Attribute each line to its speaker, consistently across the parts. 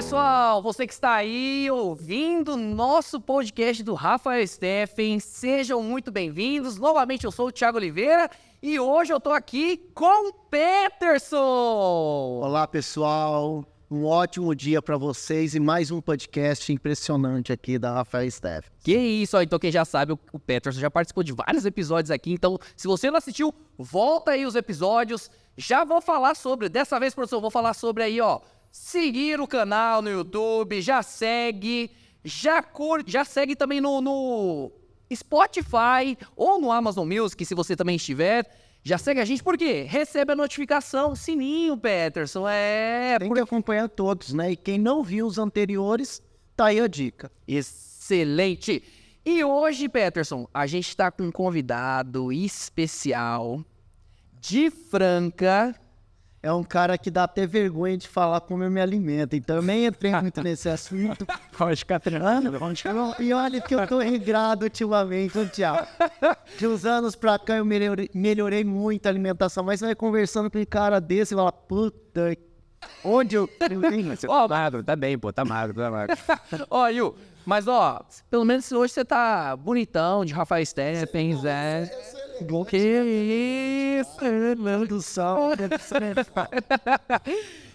Speaker 1: pessoal, você que está aí ouvindo nosso podcast do Rafael Steffen, sejam muito bem-vindos. Novamente eu sou o Thiago Oliveira e hoje eu tô aqui com o Peterson.
Speaker 2: Olá pessoal, um ótimo dia para vocês e mais um podcast impressionante aqui da Rafael Steffen.
Speaker 1: Que isso, ó, então quem já sabe, o Peterson já participou de vários episódios aqui, então se você não assistiu, volta aí os episódios. Já vou falar sobre, dessa vez, professor, vou falar sobre aí, ó, seguir o canal no YouTube, já segue, já curte, já segue também no Spotify ou no Amazon Music, se você também estiver. Já segue a gente, por quê? Recebe a notificação, sininho, Peterson,
Speaker 2: Tem que acompanhar todos, né? E quem não viu os anteriores, tá aí a dica.
Speaker 1: Excelente! E hoje, Peterson, a gente tá com um convidado especial de Franca.
Speaker 2: É um cara que dá até vergonha de falar como eu me alimento, então eu nem entrei muito nesse assunto.
Speaker 1: Pode ficar treinando.
Speaker 2: E olha que eu tô regrado ultimamente, Thiago. De uns anos pra cá eu melhorei muito a alimentação, mas vai conversando com um cara desse e fala, puta, onde eu...
Speaker 1: Ó, magro, tá bem, pô, tá magro. Ó, Yu, mas ó, pelo menos hoje você tá bonitão, de Rafael Steffen, Zé. Que isso, meu Deus do céu.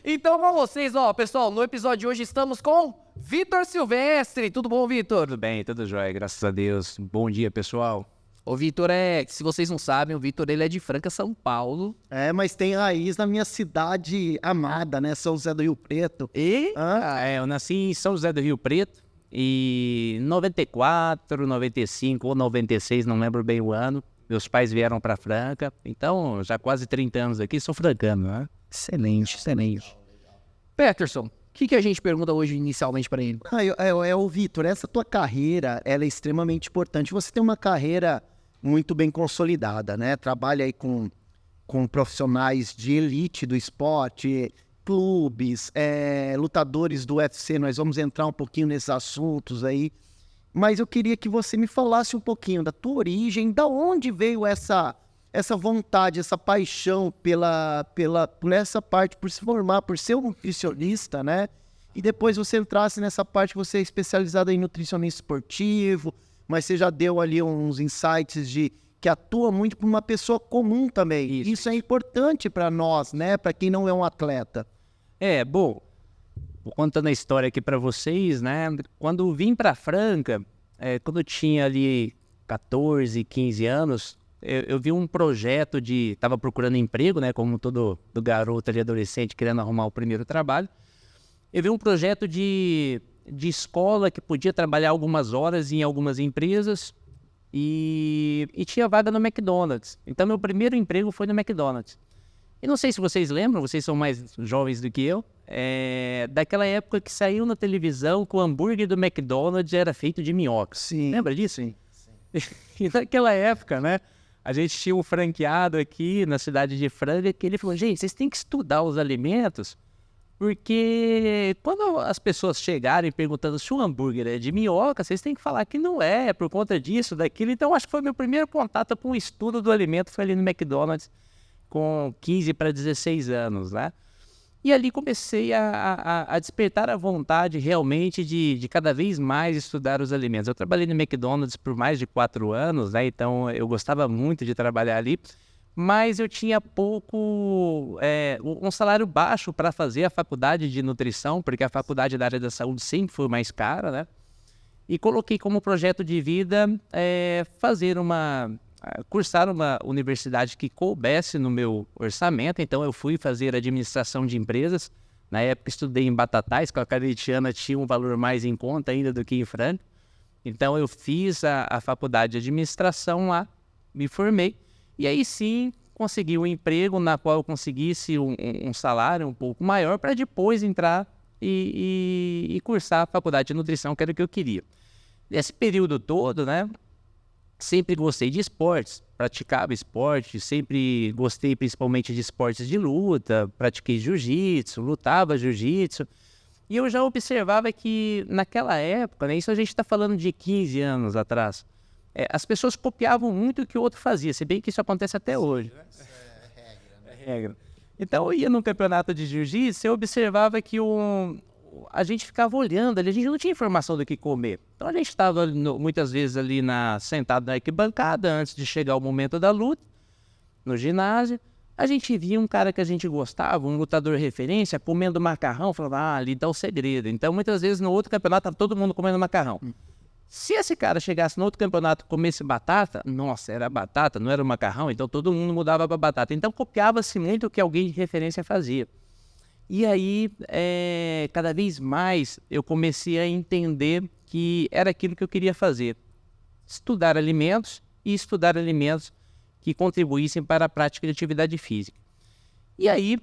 Speaker 1: Então, com vocês, ó, pessoal, no episódio de hoje estamos com Vitor Silvestre. Tudo bom, Vitor?
Speaker 3: Tudo bem, tudo jóia, graças a Deus. Bom dia, pessoal.
Speaker 1: O Vitor se vocês não sabem, o Vitor, ele é de Franca, São Paulo.
Speaker 2: É, mas tem raiz na minha cidade amada, né? São José do Rio Preto.
Speaker 1: E?
Speaker 3: Eu nasci em São José do Rio Preto e 94, 95 ou 96, não lembro bem o ano. Meus pais vieram para Franca, então já quase 30 anos aqui, sou francano, né?
Speaker 1: Excelente, excelente. Peterson, o que a gente pergunta hoje inicialmente para ele?
Speaker 2: Ô Vitor, essa tua carreira, ela é extremamente importante. Você tem uma carreira muito bem consolidada, né? Trabalha aí com profissionais de elite do esporte, clubes, lutadores do UFC, nós vamos entrar um pouquinho nesses assuntos aí. Mas eu queria que você me falasse um pouquinho da tua origem, da onde veio essa vontade, essa paixão por essa parte, por se formar, por ser um nutricionista, né? E depois você entrasse nessa parte, você é especializado em nutricionista esportivo, mas você já deu ali uns insights que atua muito para uma pessoa comum também. Isso é importante para nós, né? Para quem não é um atleta.
Speaker 3: Bom, contando a história aqui para vocês, né? Quando vim para Franca, quando eu tinha ali 14, 15 anos, eu vi um projeto estava procurando emprego, né? Como todo garoto ali, adolescente, querendo arrumar o primeiro trabalho. Eu vi um projeto de escola que podia trabalhar algumas horas em algumas empresas e tinha vaga no McDonald's. Então, meu primeiro emprego foi no McDonald's. E não sei se vocês lembram, vocês são mais jovens do que eu, daquela época que saiu na televisão que o hambúrguer do McDonald's era feito de minhoca.
Speaker 2: Sim.
Speaker 3: Lembra disso?
Speaker 2: Sim.
Speaker 3: E naquela época, né, a gente tinha um franqueado aqui na cidade de Franca que ele falou, gente, vocês têm que estudar os alimentos, porque quando as pessoas chegarem perguntando se o hambúrguer é de minhoca, vocês têm que falar que não é por conta disso, daquilo. Então, acho que foi meu primeiro contato com o estudo do alimento, foi ali no McDonald's, com 15 para 16 anos, né? E ali comecei a despertar a vontade realmente de cada vez mais estudar os alimentos. Eu trabalhei no McDonald's por mais de 4 anos, né? Então eu gostava muito de trabalhar ali, mas eu tinha um salário baixo para fazer a faculdade de nutrição, porque a faculdade da área da saúde sempre foi mais cara, né? E coloquei como projeto de vida cursar uma universidade que coubesse no meu orçamento. Então eu fui fazer administração de empresas. Na época estudei em Batatais, que a Caritiana tinha um valor mais em conta ainda do que em Franca. Então eu fiz a faculdade de administração lá, me formei, e aí sim consegui um emprego na qual eu conseguisse um salário um pouco maior para depois entrar e cursar a faculdade de nutrição, que era o que eu queria. Nesse período todo, né, sempre gostei de esportes, praticava esporte, sempre gostei principalmente de esportes de luta, pratiquei jiu-jitsu, lutava jiu-jitsu, e eu já observava que naquela época, né, isso a gente está falando de 15 anos atrás, as pessoas copiavam muito o que o outro fazia, se bem que isso acontece até hoje. É regra. Então eu ia num campeonato de jiu-jitsu, eu observava que a gente ficava olhando ali, a gente não tinha informação do que comer. Então a gente estava muitas vezes ali sentado na arquibancada, antes de chegar o momento da luta, no ginásio. A gente via um cara que a gente gostava, um lutador referência, comendo macarrão, falava, ali tá o segredo. Então muitas vezes no outro campeonato estava todo mundo comendo macarrão. Se esse cara chegasse no outro campeonato e comesse batata, nossa, era batata, não era o macarrão, então todo mundo mudava para batata. Então copiava-se muito o que alguém de referência fazia. E aí, cada vez mais, eu comecei a entender que era aquilo que eu queria fazer. Estudar alimentos que contribuíssem para a prática de atividade física. E aí,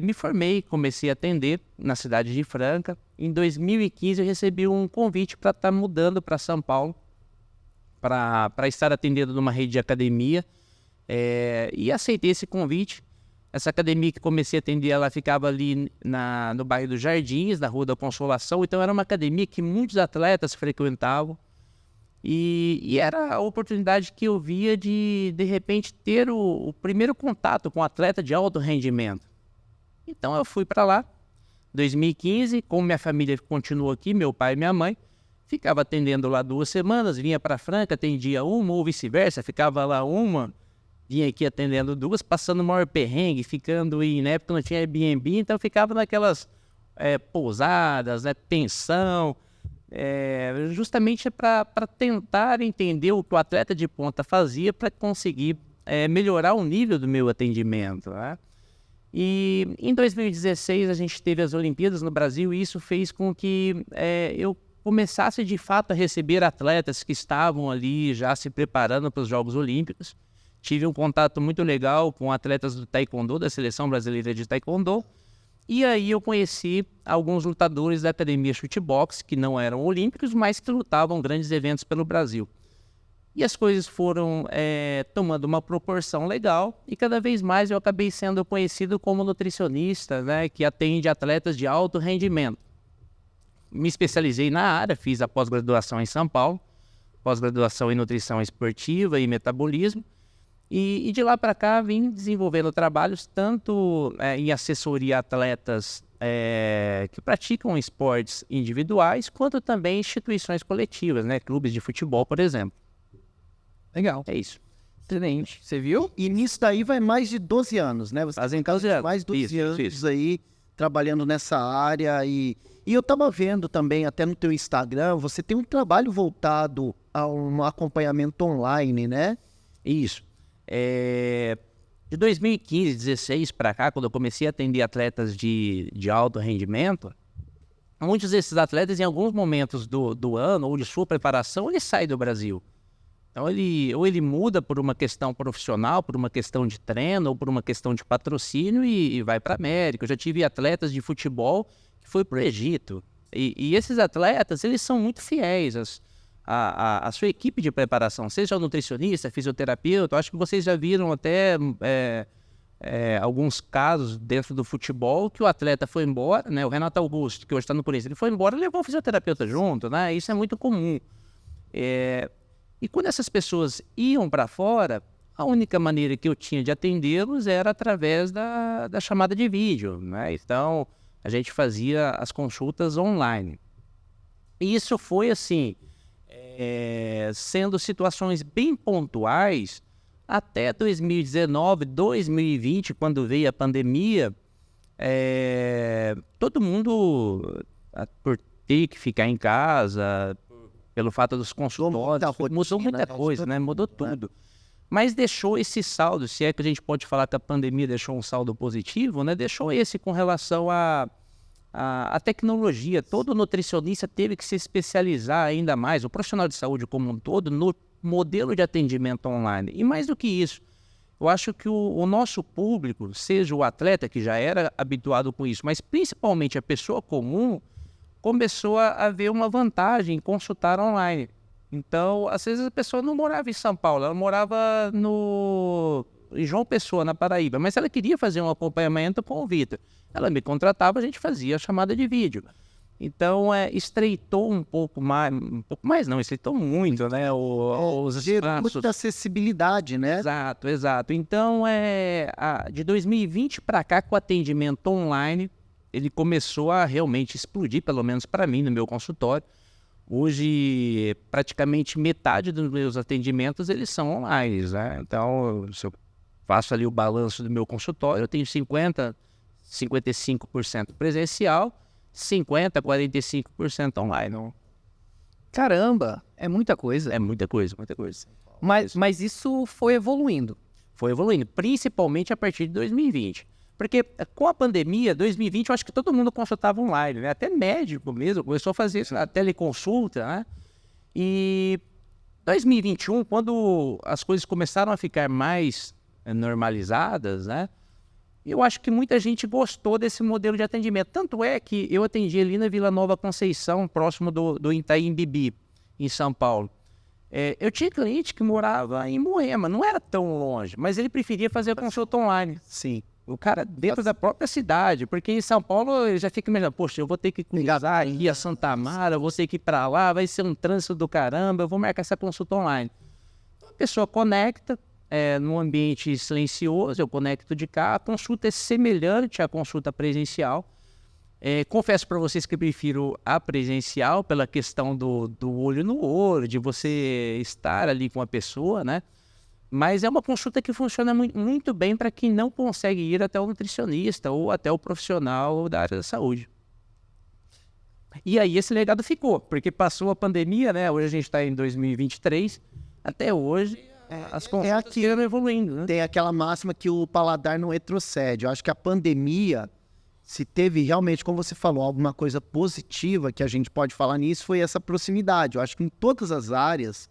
Speaker 3: me formei, comecei a atender na cidade de Franca. Em 2015, eu recebi um convite para estar mudando para São Paulo, para estar atendendo numa rede de academia, e aceitei esse convite. Essa academia que comecei a atender, ela ficava ali no bairro dos Jardins, na Rua da Consolação, então era uma academia que muitos atletas frequentavam, e era a oportunidade que eu via de repente, ter o primeiro contato com um atleta de alto rendimento. Então eu fui para lá, 2015, como minha família continuou aqui, meu pai e minha mãe, ficava atendendo lá 2 semanas, vinha para Franca, atendia uma ou vice-versa, ficava lá uma, vinha aqui atendendo 2, passando o maior perrengue, ficando na época não tinha Airbnb, então ficava naquelas pousadas, pensão, justamente para tentar entender o que o atleta de ponta fazia para conseguir melhorar o nível do meu atendimento, né? E em 2016 a gente teve as Olimpíadas no Brasil e isso fez com que eu começasse de fato a receber atletas que estavam ali já se preparando para os Jogos Olímpicos. Tive um contato muito legal com atletas do Taekwondo, da Seleção Brasileira de Taekwondo. E aí eu conheci alguns lutadores da Academia Chutebox, que não eram olímpicos, mas que lutavam grandes eventos pelo Brasil. E as coisas foram tomando uma proporção legal e cada vez mais eu acabei sendo conhecido como nutricionista, né, que atende atletas de alto rendimento. Me especializei na área, fiz a pós-graduação em São Paulo, pós-graduação em nutrição esportiva e metabolismo. E de lá para cá vim desenvolvendo trabalhos tanto em assessoria a atletas que praticam esportes individuais, quanto também instituições coletivas, né? Clubes de futebol, por exemplo.
Speaker 1: Legal.
Speaker 3: É isso.
Speaker 1: Excelente. Você viu?
Speaker 2: E nisso daí vai mais de 12 anos, né? Você
Speaker 3: Fazem
Speaker 2: tem
Speaker 3: 12 anos.
Speaker 2: mais de 12 anos
Speaker 3: Isso.
Speaker 2: aí trabalhando nessa área. E eu tava vendo também, até no teu Instagram, você tem um trabalho voltado a um acompanhamento online, né?
Speaker 3: Isso. De 2015, 2016 para cá, quando eu comecei a atender atletas de alto rendimento, muitos desses atletas, em alguns momentos do ano ou de sua preparação, ele sai do Brasil. Então, ou ele muda por uma questão profissional, por uma questão de treino, ou por uma questão de patrocínio e vai para a América. Eu já tive atletas de futebol que foi para o Egito. E esses atletas, eles são muito fiéis a sua equipe de preparação, seja nutricionista, fisioterapeuta. Eu acho que vocês já viram até alguns casos dentro do futebol que o atleta foi embora, né? O Renato Augusto, que hoje está no Corinthians, ele foi embora e levou o fisioterapeuta junto, né? Isso é muito comum. E quando essas pessoas iam para fora, a única maneira que eu tinha de atendê-los era através da chamada de vídeo, né? Então, a gente fazia as consultas online. E isso foi assim, sendo situações bem pontuais até 2019, 2020, quando veio a pandemia, todo mundo, por ter que ficar em casa, pelo fato dos consultórios, mudou muita coisa, né? Mudou tudo. Mas deixou esse saldo, se é que a gente pode falar que a pandemia deixou um saldo positivo, né? Deixou esse com relação à tecnologia. Todo nutricionista teve que se especializar ainda mais, o profissional de saúde como um todo, no modelo de atendimento online. E mais do que isso, eu acho que o nosso público, seja o atleta que já era habituado com isso, mas principalmente a pessoa comum, começou a ver uma vantagem em consultar online. Então, às vezes a pessoa não morava em São Paulo, ela morava em João Pessoa, na Paraíba, mas ela queria fazer um acompanhamento com o Vitor. Ela me contratava, a gente fazia a chamada de vídeo. Então, estreitou um pouco mais não, estreitou muito, né, os espaços.
Speaker 2: Muita acessibilidade, né?
Speaker 3: Exato. Então, de 2020 para cá, com o atendimento online, ele começou a realmente explodir, pelo menos para mim, no meu consultório. Hoje, praticamente metade dos meus atendimentos, eles são online, né? Então, se eu faço ali o balanço do meu consultório, eu tenho 55% presencial, 45% online.
Speaker 1: Caramba, é muita coisa.
Speaker 3: É muita coisa, muita coisa.
Speaker 1: Mas isso foi evoluindo.
Speaker 3: Foi evoluindo, principalmente a partir de 2020. Porque com a pandemia, 2020, eu acho que todo mundo consultava online, né? Até médico mesmo, começou a fazer a teleconsulta, né? E 2021, quando as coisas começaram a ficar mais normalizadas, né? Eu acho que muita gente gostou desse modelo de atendimento. Tanto é que eu atendi ali na Vila Nova Conceição, próximo do Itaim Bibi, em São Paulo. Eu tinha cliente que morava em Moema, não era tão longe, mas ele preferia fazer a consulta online.
Speaker 2: Sim.
Speaker 3: O cara dentro da própria cidade, porque em São Paulo ele já fica imaginando, poxa, eu vou ter que cruzar aqui a Santa Amara, eu vou ter que ir para lá, vai ser um trânsito do caramba, eu vou marcar essa consulta online. Então, a pessoa conecta num ambiente silencioso, eu conecto de cá, a consulta é semelhante à consulta presencial. Confesso para vocês que eu prefiro a presencial pela questão do olho no olho, de você estar ali com a pessoa, né? Mas é uma consulta que funciona muito bem para quem não consegue ir até o nutricionista ou até o profissional da área da saúde. E aí esse legado ficou, porque passou a pandemia, né? Hoje a gente está em 2023, até hoje as consultas estão evoluindo, né?
Speaker 2: Tem aquela máxima que o paladar não retrocede. Eu acho que a pandemia, se teve realmente, como você falou, alguma coisa positiva que a gente pode falar nisso, foi essa proximidade. Eu acho que em todas as áreas,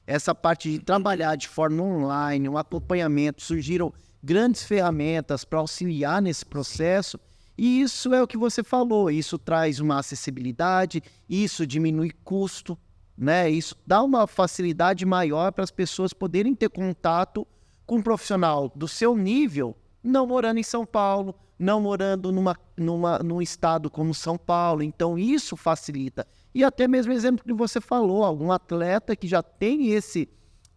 Speaker 2: essa parte de trabalhar de forma online, um acompanhamento, surgiram grandes ferramentas para auxiliar nesse processo, e isso é o que você falou, isso traz uma acessibilidade, isso diminui custo, né? Isso dá uma facilidade maior para as pessoas poderem ter contato com um profissional do seu nível, não morando em São Paulo, não morando num estado como São Paulo. Então isso facilita. E até mesmo o exemplo que você falou, algum atleta que já tem esse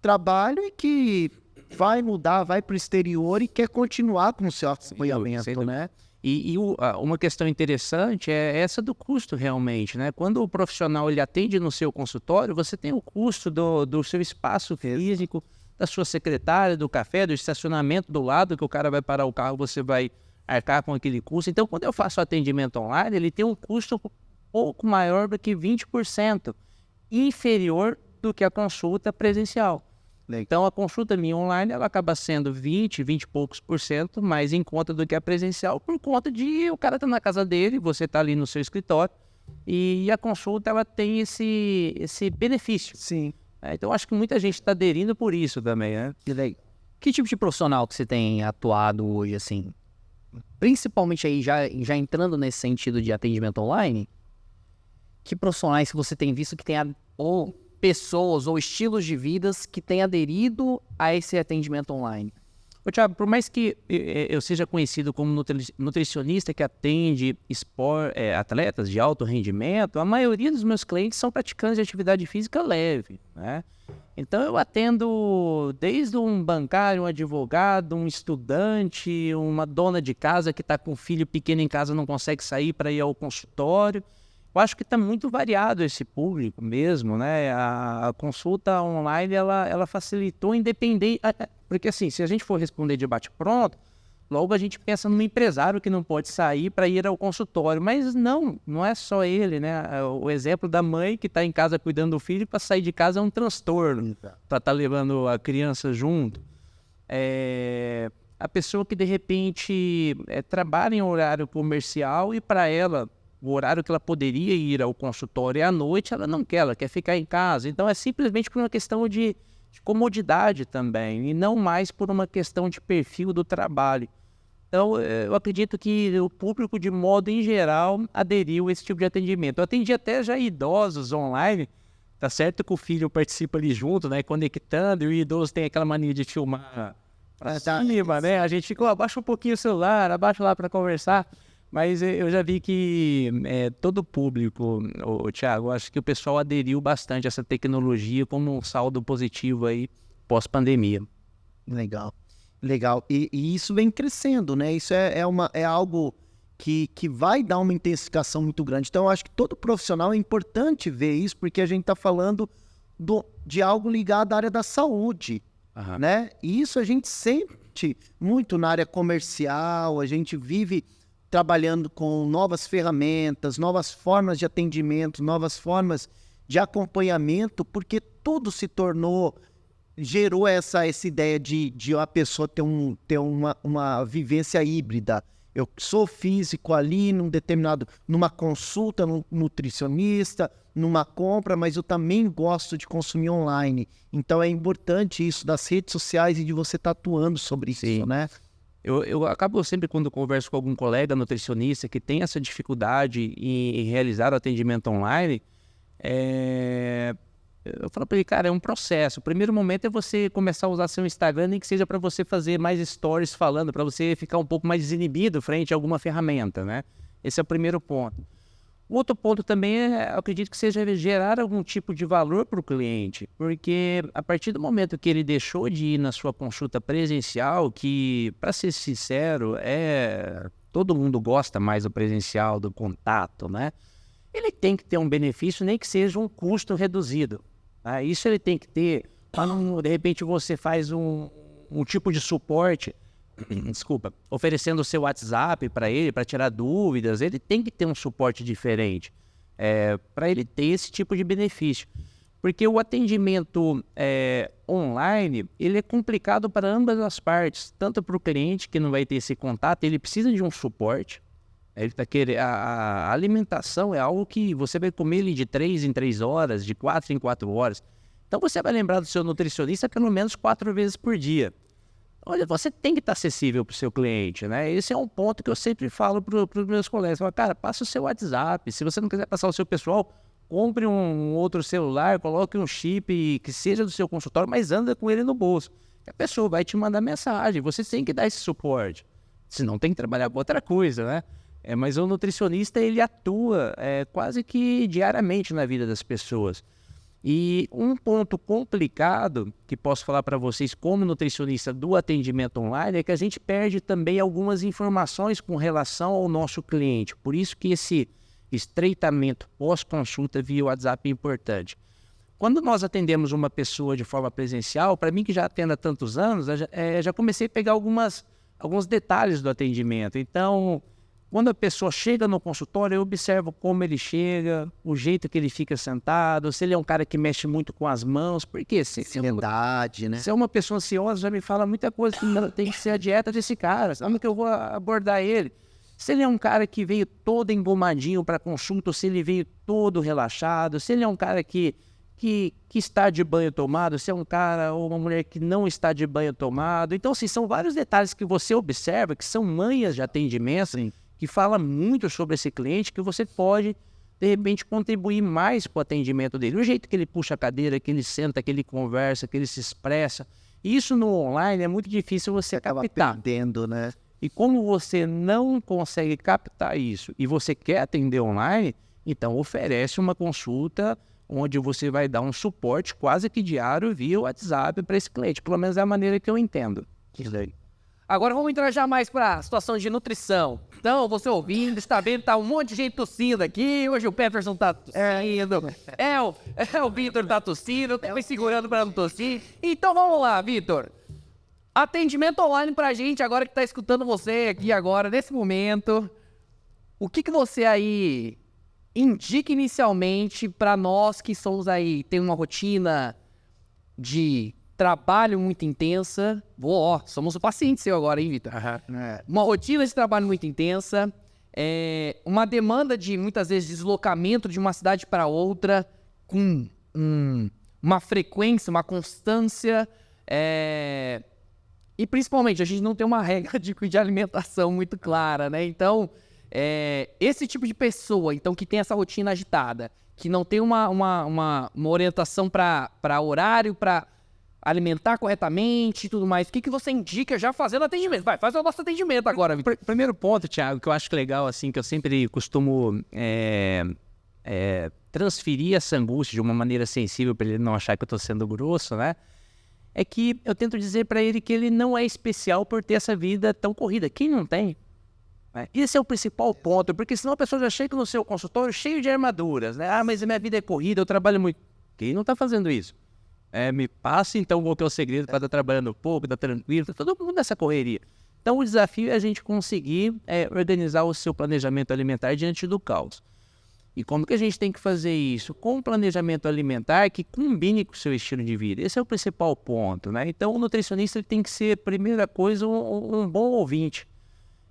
Speaker 2: trabalho e que vai mudar, vai para o exterior e quer continuar com o seu acompanhamento, né?
Speaker 3: E uma questão interessante é essa do custo realmente, né? Quando o profissional ele atende no seu consultório, você tem o custo do seu espaço físico, da sua secretária, do café, do estacionamento do lado, que o cara vai parar o carro, você vai arcar com aquele custo. Então, quando eu faço atendimento online, ele tem um custo pouco maior do que 20%, inferior do que a consulta presencial. Então, a consulta minha online, ela acaba sendo 20 e poucos por cento mais em conta do que a presencial, por conta de o cara tá na casa dele, você tá ali no seu escritório, e a consulta, ela tem esse benefício.
Speaker 2: Sim.
Speaker 3: Então, acho que muita gente está aderindo por isso também, né?
Speaker 1: Que tipo de profissional que você tem atuado hoje, assim? Principalmente aí, já entrando nesse sentido de atendimento online, que profissionais que você tem visto que tem ou pessoas ou estilos de vidas que têm aderido a esse atendimento online?
Speaker 3: Ô, Thiago, por mais que eu seja conhecido como nutricionista que atende atletas de alto rendimento, a maioria dos meus clientes são praticantes de atividade física leve, né? Então eu atendo desde um bancário, um advogado, um estudante, uma dona de casa que está com um filho pequeno em casa e não consegue sair para ir ao consultório. Eu acho que está muito variado esse público mesmo, né? A consulta online, ela facilitou independente... Porque assim, se a gente for responder de bate-pronto, logo a gente pensa num empresário que não pode sair para ir ao consultório. Mas não é só ele, né? O exemplo da mãe que está em casa cuidando do filho, para sair de casa é um transtorno, para estar levando a criança junto. A pessoa que de repente trabalha em horário comercial e para ela... o horário que ela poderia ir ao consultório é à noite, ela não quer, ela quer ficar em casa. Então, é simplesmente por uma questão de comodidade também, e não mais por uma questão de perfil do trabalho. Então, eu acredito que o público, de modo em geral, aderiu a esse tipo de atendimento. Eu atendi até já idosos online, tá certo que o filho participa ali junto, né, conectando, e o idoso tem aquela mania de filmar pra cima, né? A gente fica, abaixa um pouquinho o celular, abaixa lá para conversar. Mas eu já vi que todo o público, Thiago, acho que o pessoal aderiu bastante a essa tecnologia como um saldo positivo aí pós-pandemia.
Speaker 2: Legal. E isso vem crescendo, né? Isso é algo que vai dar uma intensificação muito grande. Então, eu acho que todo profissional é importante ver isso, porque a gente está falando de algo ligado à área da saúde, né? E isso a gente sente muito na área comercial, a gente vive trabalhando com novas ferramentas, novas formas de atendimento, novas formas de acompanhamento, porque tudo gerou essa ideia de a pessoa ter uma vivência híbrida. Eu sou físico ali numa consulta, num nutricionista, numa compra, mas eu também gosto de consumir online. Então é importante isso das redes sociais e de você estar atuando sobre isso, né?
Speaker 3: Eu acabo sempre, quando converso com algum colega nutricionista que tem essa dificuldade em realizar o atendimento online, eu falo para ele, cara, é um processo. O primeiro momento é você começar a usar seu Instagram, nem que seja para você fazer mais stories falando, para você ficar um pouco mais desinibido frente a alguma ferramenta, né? Esse é o primeiro ponto. O outro ponto também eu acredito que seja gerar algum tipo de valor para o cliente, porque a partir do momento que ele deixou de ir na sua consulta presencial, que, para ser sincero, todo mundo gosta mais do presencial, do contato, né? Ele tem que ter um benefício, nem que seja um custo reduzido. Isso ele tem que ter. De repente você faz um tipo de suporte, oferecendo o seu WhatsApp para ele, para tirar dúvidas. Ele tem que ter um suporte diferente para ele ter esse tipo de benefício. Porque o atendimento online, ele é complicado para ambas as partes. Tanto para o cliente, que não vai ter esse contato, ele precisa de um suporte. A alimentação é algo que você vai comer ele de 3 em 3 horas, de 4 em 4 horas. Então você vai lembrar do seu nutricionista pelo menos 4 vezes por dia. Olha, você tem que estar acessível para o seu cliente, né? Esse é um ponto que eu sempre falo para os meus colegas. Falo, cara, passa o seu WhatsApp. Se você não quiser passar o seu pessoal, compre um outro celular, coloque um chip que seja do seu consultório, mas anda com ele no bolso. A pessoa vai te mandar mensagem. Você tem que dar esse suporte. Senão tem que trabalhar com outra coisa, né? Mas o nutricionista, ele atua quase que diariamente na vida das pessoas. E um ponto complicado que posso falar para vocês como nutricionista do atendimento online é que a gente perde também algumas informações com relação ao nosso cliente. Por isso que esse estreitamento pós-consulta via WhatsApp é importante. Quando nós atendemos uma pessoa de forma presencial, para mim que já atendo há tantos anos, já comecei a pegar alguns detalhes do atendimento. Então, quando a pessoa chega no consultório, eu observo como ele chega, o jeito que ele fica sentado, se ele é um cara que mexe muito com as mãos, porque
Speaker 2: ansiedade, né?
Speaker 3: Se é uma pessoa ansiosa, já me fala muita coisa, que tem que ser a dieta desse cara, como que eu vou abordar ele? Se ele é um cara que veio todo engomadinho para consulta, ou se ele veio todo relaxado, se ele é um cara que está de banho tomado, se é um cara ou uma mulher que não está de banho tomado. Então, assim, são vários detalhes que você observa, que são manhas de atendimento, sim, que fala muito sobre esse cliente, que você pode, de repente, contribuir mais para o atendimento dele. O jeito que ele puxa a cadeira, que ele senta, que ele conversa, que ele se expressa. Isso no online é muito difícil você captar.
Speaker 2: Perdendo, né?
Speaker 3: E como você não consegue captar isso e você quer atender online, então oferece uma consulta onde você vai dar um suporte quase que diário via WhatsApp para esse cliente. Pelo menos é a maneira que eu entendo.
Speaker 1: Agora vamos entrar já mais para a situação de nutrição. Então, você ouvindo, está vendo, tá um monte de gente tossindo aqui. Hoje o Peterson tá tossindo. O Vitor tá tossindo, tá me segurando para não tossir. Então vamos lá, Vitor. Atendimento online pra gente, agora que tá escutando você aqui agora, nesse momento. O que você aí indica inicialmente para nós que somos aí, tem uma rotina de trabalho muito intensa. Somos o paciente seu agora, hein, Vitor? Uma rotina de trabalho muito intensa, uma demanda de, muitas vezes, deslocamento de uma cidade para outra, com uma frequência, uma constância, e principalmente, a gente não tem uma regra de alimentação muito clara, né? Então, esse tipo de pessoa, então, que tem essa rotina agitada, que não tem uma orientação para horário, para alimentar corretamente e tudo mais, o que você indica já fazendo atendimento? Vai, faz o nosso atendimento agora, Vitor.
Speaker 3: Primeiro ponto, Thiago, que eu acho legal, assim, que eu sempre costumo transferir essa angústia de uma maneira sensível para ele não achar que eu estou sendo grosso, né? É que eu tento dizer para ele que ele não é especial por ter essa vida tão corrida. Quem não tem? né? Esse é o principal ponto, porque senão a pessoa já chega no seu consultório cheio de armaduras, né? Ah, mas a minha vida é corrida, eu trabalho muito. Quem não está fazendo isso? Me passe então qual que é o segredo para estar trabalhando pouco, estar tranquilo, tá todo mundo nessa correria. Então o desafio é a gente conseguir organizar o seu planejamento alimentar diante do caos. E como que a gente tem que fazer isso? Com um planejamento alimentar que combine com o seu estilo de vida. Esse é o principal ponto, né? Então o nutricionista ele tem que ser, primeira coisa, um bom ouvinte.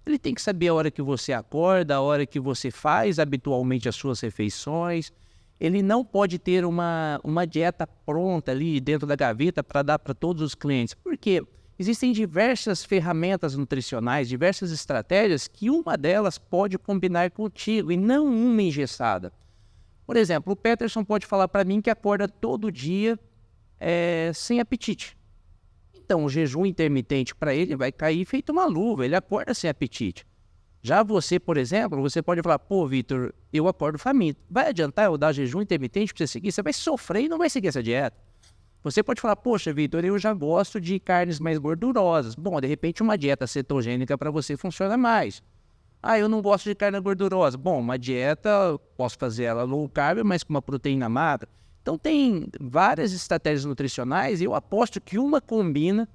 Speaker 3: Ele tem que saber a hora que você acorda, a hora que você faz habitualmente as suas refeições. Ele não pode ter uma dieta pronta ali dentro da gaveta para dar para todos os clientes. Por quê? Existem diversas ferramentas nutricionais, diversas estratégias que uma delas pode combinar contigo e não uma engessada. Por exemplo, o Peterson pode falar para mim que acorda todo dia sem apetite. Então, o jejum intermitente para ele vai cair feito uma luva, ele acorda sem apetite. Já você, por exemplo, você pode falar, pô, Vitor, eu acordo faminto. Vai adiantar eu dar jejum intermitente para você seguir? Você vai sofrer e não vai seguir essa dieta. Você pode falar, poxa, Vitor, eu já gosto de carnes mais gordurosas. Bom, de repente uma dieta cetogênica para você funciona mais. Ah, eu não gosto de carne gordurosa. Bom, uma dieta, posso fazer ela low carb, mas com uma proteína magra. Então tem várias estratégias nutricionais e eu aposto que uma combina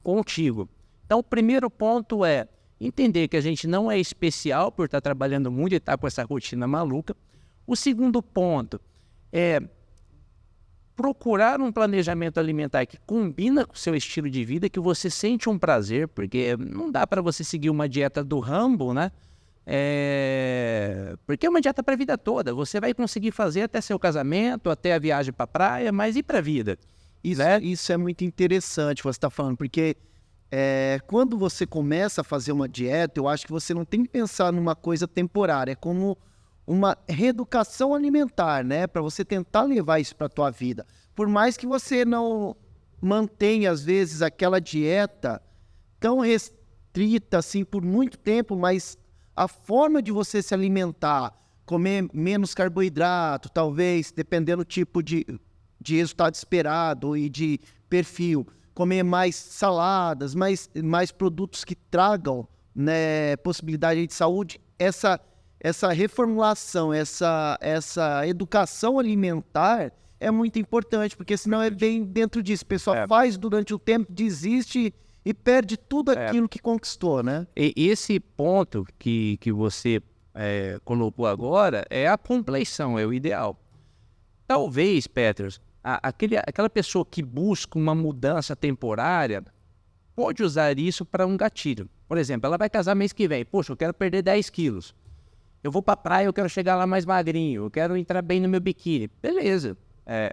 Speaker 3: contigo. Então o primeiro ponto é entender que a gente não é especial por estar trabalhando muito e estar com essa rotina maluca. O segundo ponto é procurar um planejamento alimentar que combina com o seu estilo de vida, que você sente um prazer, porque não dá para você seguir uma dieta do Rambo, né? Porque é uma dieta para a vida toda. Você vai conseguir fazer até seu casamento, até a viagem para a praia, mas e para a vida?
Speaker 2: Isso é muito interessante você estar falando, porque quando você começa a fazer uma dieta, eu acho que você não tem que pensar numa coisa temporária, é como uma reeducação alimentar, né? Para você tentar levar isso para a tua vida. Por mais que você não mantenha, às vezes, aquela dieta tão restrita, assim, por muito tempo, mas a forma de você se alimentar, comer menos carboidrato, talvez, dependendo do tipo de resultado esperado e de perfil, comer mais saladas, mais produtos que tragam, né, possibilidade de saúde, essa reformulação, essa educação alimentar é muito importante, porque senão é bem dentro disso. O pessoal faz durante o tempo, desiste e perde tudo aquilo que conquistou, né?
Speaker 3: E esse ponto que você colocou agora é a compleição, é o ideal. Talvez, Peters, aquela pessoa que busca uma mudança temporária pode usar isso para um gatilho. Por exemplo, ela vai casar mês que vem. Poxa, eu quero perder 10 quilos. Eu vou para a praia, eu quero chegar lá mais magrinho, eu quero entrar bem no meu biquíni. Beleza,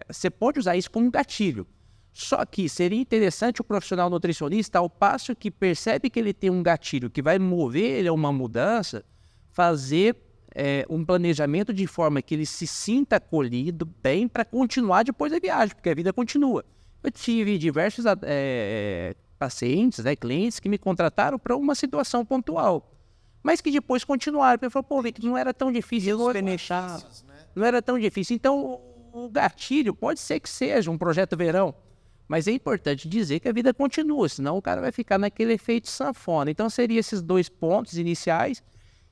Speaker 3: você pode usar isso como um gatilho. Só que seria interessante o profissional nutricionista, ao passo que percebe que ele tem um gatilho que vai mover ele a uma mudança, fazer um planejamento de forma que ele se sinta acolhido bem para continuar depois da viagem, porque a vida continua. Eu tive diversos pacientes, clientes que me contrataram para uma situação pontual, mas que depois continuaram. Eu falei, pô, Vitor, não era tão difícil. Não era tão difícil. Então, o gatilho pode ser que seja um projeto verão, mas é importante dizer que a vida continua, senão o cara vai ficar naquele efeito sanfona. Então, seriam esses dois pontos iniciais.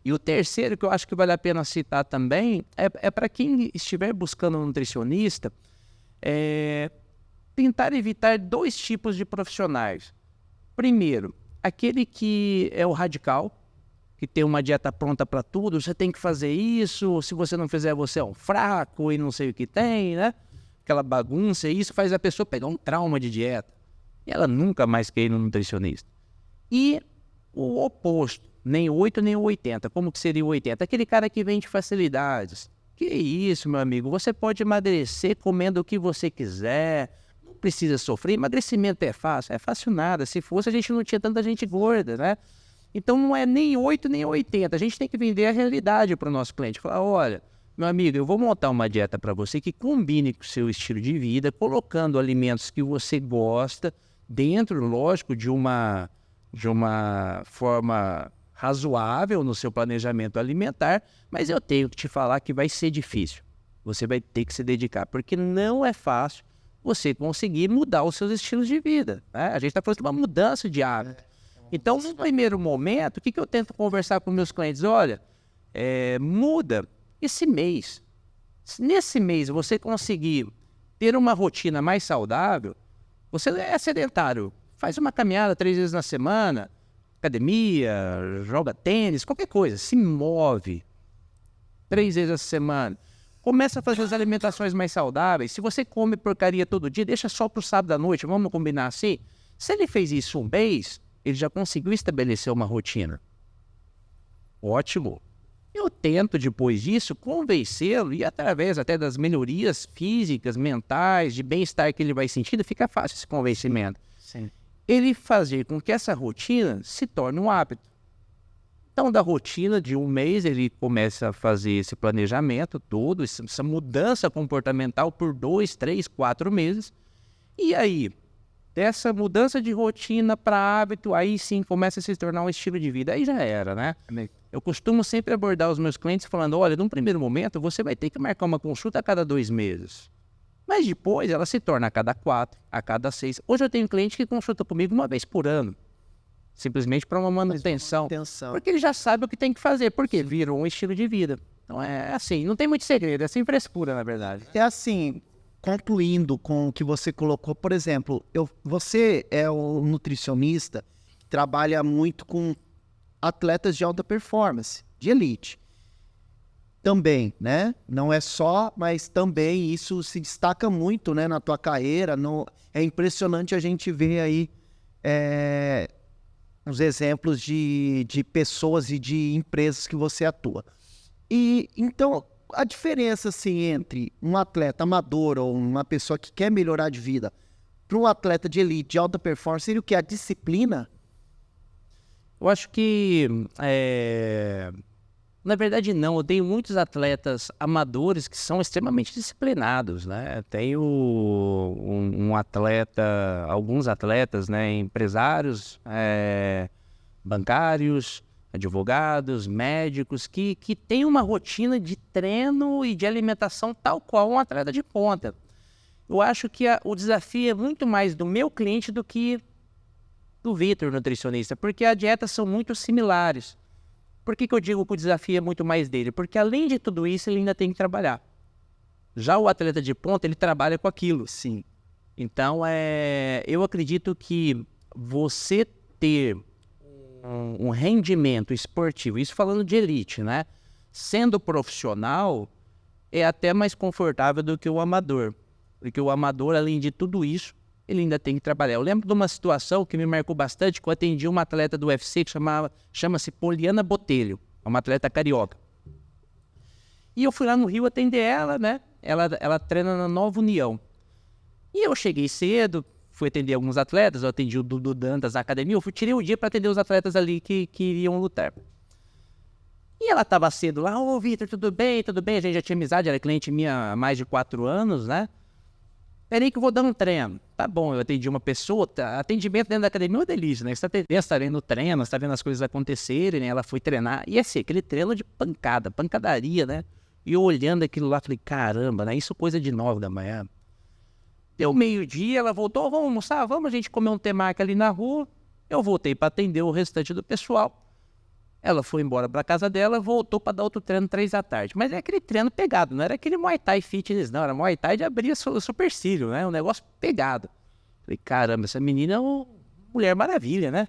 Speaker 3: E o terceiro, que eu acho que vale a pena citar também, é para quem estiver buscando um nutricionista, tentar evitar dois tipos de profissionais. Primeiro, aquele que é o radical, que tem uma dieta pronta para tudo, você tem que fazer isso, se você não fizer, você é um fraco e não sei o que tem, né? Aquela bagunça, e isso faz a pessoa pegar um trauma de dieta. E ela nunca mais quer ir no nutricionista. E o oposto, nem 8 nem 80. Como que seria o 80? Aquele cara que vende facilidades. Que isso, meu amigo, você pode emagrecer comendo o que você quiser, não precisa sofrer, emagrecimento é fácil nada, se fosse a gente não tinha tanta gente gorda, né? Então não é nem 8 nem 80, a gente tem que vender a realidade para o nosso cliente, falar, olha, meu amigo, eu vou montar uma dieta para você que combine com o seu estilo de vida, colocando alimentos que você gosta, dentro, lógico, de uma forma razoável no seu planejamento alimentar, mas eu tenho que te falar que vai ser difícil. Você vai ter que se dedicar, porque não é fácil você conseguir mudar os seus estilos de vida, né? A gente está falando de uma mudança de hábito. Então, no primeiro momento, o que eu tento conversar com meus clientes? Olha, muda esse mês. Se nesse mês você conseguir ter uma rotina mais saudável, você é sedentário, faz uma caminhada 3 vezes na semana, academia, joga tênis, qualquer coisa, se move 3 vezes na semana. Começa a fazer as alimentações mais saudáveis. Se você come porcaria todo dia, deixa só pro sábado à noite, vamos combinar assim? Se ele fez isso um mês, ele já conseguiu estabelecer uma rotina. Ótimo. Eu tento, depois disso, convencê-lo e através até das melhorias físicas, mentais, de bem-estar que ele vai sentindo, fica fácil esse convencimento.
Speaker 2: Sim.
Speaker 3: Ele fazer com que essa rotina se torne um hábito. Então, da rotina de um mês, ele começa a fazer esse planejamento todo, essa mudança comportamental por 2, 3, 4 meses. E aí, dessa mudança de rotina para hábito, aí sim começa a se tornar um estilo de vida. Aí já era, né? Eu costumo sempre abordar os meus clientes falando, olha, num primeiro momento, você vai ter que marcar uma consulta a cada 2 meses. Mas depois ela se torna a cada 4, a cada 6. Hoje eu tenho cliente que consulta comigo 1 vez por ano. Simplesmente para uma manutenção. Porque ele já sabe o que tem que fazer, porque virou um estilo de vida. Então é assim, não tem muito segredo, é sem frescura, na verdade.
Speaker 2: É assim, concluindo com o que você colocou, por exemplo, você é um nutricionista que trabalha muito com atletas de alta performance, de elite. Também, né? Não é só, mas também isso se destaca muito, né, na tua carreira. É impressionante a gente ver aí os exemplos de pessoas e de empresas que você atua. E então, a diferença assim, entre um atleta amador ou uma pessoa que quer melhorar de vida para um atleta de elite, de alta performance, seria o que? A disciplina?
Speaker 3: Eu acho que, na verdade não, eu tenho muitos atletas amadores que são extremamente disciplinados, né? Tenho alguns atletas, né, empresários, bancários, advogados, médicos, que têm uma rotina de treino e de alimentação tal qual um atleta de ponta. Eu acho que o desafio é muito mais do meu cliente do que do Vitor, nutricionista, porque as dietas são muito similares. Por que eu digo que o desafio é muito mais dele? Porque além de tudo isso, ele ainda tem que trabalhar. Já o atleta de ponta, ele trabalha com aquilo.
Speaker 2: Sim.
Speaker 3: Então, eu acredito que você ter um rendimento esportivo, isso falando de elite, né? Sendo profissional, é até mais confortável do que o amador. Porque o amador, além de tudo isso, ele ainda tem que trabalhar. Eu lembro de uma situação que me marcou bastante, que eu atendi uma atleta do UFC que chama-se Poliana Botelho, uma atleta carioca. E eu fui lá no Rio atender ela, né? Ela treina na Nova União. E eu cheguei cedo, fui atender alguns atletas, eu atendi o Dudu Dantas na academia, eu tirei o dia para atender os atletas ali que iriam lutar. E ela estava cedo lá, ô Vitor, tudo bem? A gente já tinha amizade, era cliente minha há mais de 4 anos, né? Peraí que eu vou dar um treino. Tá bom, eu atendi uma pessoa, atendimento dentro da academia é uma delícia, né? Você está vendo o treino, você está vendo as coisas acontecerem, né? Ela foi treinar, e assim, aquele treino de pancadaria, né? E eu olhando aquilo lá, falei, caramba, né? Isso coisa de 9 da manhã. Deu meio-dia, ela voltou, vamos almoçar? Vamos a gente comer um temaki ali na rua. Eu voltei para atender o restante do pessoal. Ela foi embora para casa dela, voltou para dar outro treino 3 da tarde. Mas é aquele treino pegado, não era aquele Muay Thai fitness, não. Era Muay Thai de abrir supercílio, né? Um negócio pegado. Falei, caramba, essa menina é uma Mulher Maravilha, né?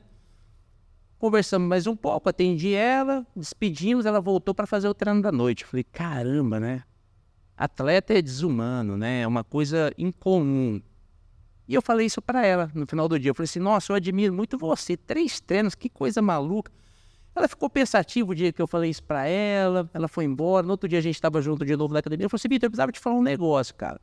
Speaker 3: Conversamos mais um pouco, atendi ela, despedimos, ela voltou para fazer o treino da noite. Falei, caramba, né? Atleta é desumano, né? É uma coisa incomum. E eu falei isso para ela no final do dia. Eu falei assim, nossa, eu admiro muito você. 3 treinos, que coisa maluca. Ela ficou pensativa o dia que eu falei isso pra ela, ela foi embora, no outro dia a gente estava junto de novo na academia, ela falou assim, Vitor, eu precisava te falar um negócio, cara.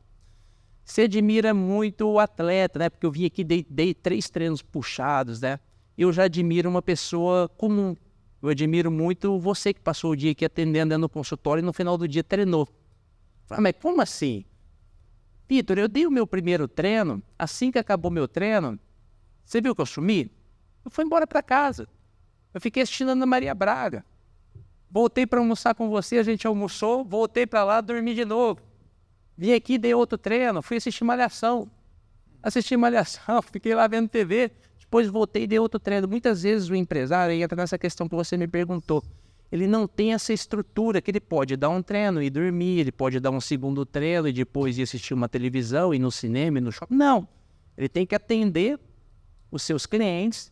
Speaker 3: Você admira muito o atleta, né, porque eu vim aqui, dei 3 treinos puxados, né, eu já admiro uma pessoa comum, eu admiro muito você que passou o dia aqui atendendo no consultório e no final do dia treinou. Eu falei, mas como assim? Vitor, eu dei o meu primeiro treino, assim que acabou meu treino, você viu que eu sumi? Eu fui embora pra casa. Eu fiquei assistindo a Ana Maria Braga. Voltei para almoçar com você, a gente almoçou, voltei para lá, dormi de novo. Vim aqui, dei outro treino, fui assistir Malhação. assisti Malhação, fiquei lá vendo TV, depois voltei e dei outro treino. Muitas vezes o empresário, aí entra nessa questão que você me perguntou, ele não tem essa estrutura que ele pode dar um treino e dormir, ele pode dar um segundo treino e depois ir assistir uma televisão, ir no cinema, ir no shopping. Não, ele tem que atender os seus clientes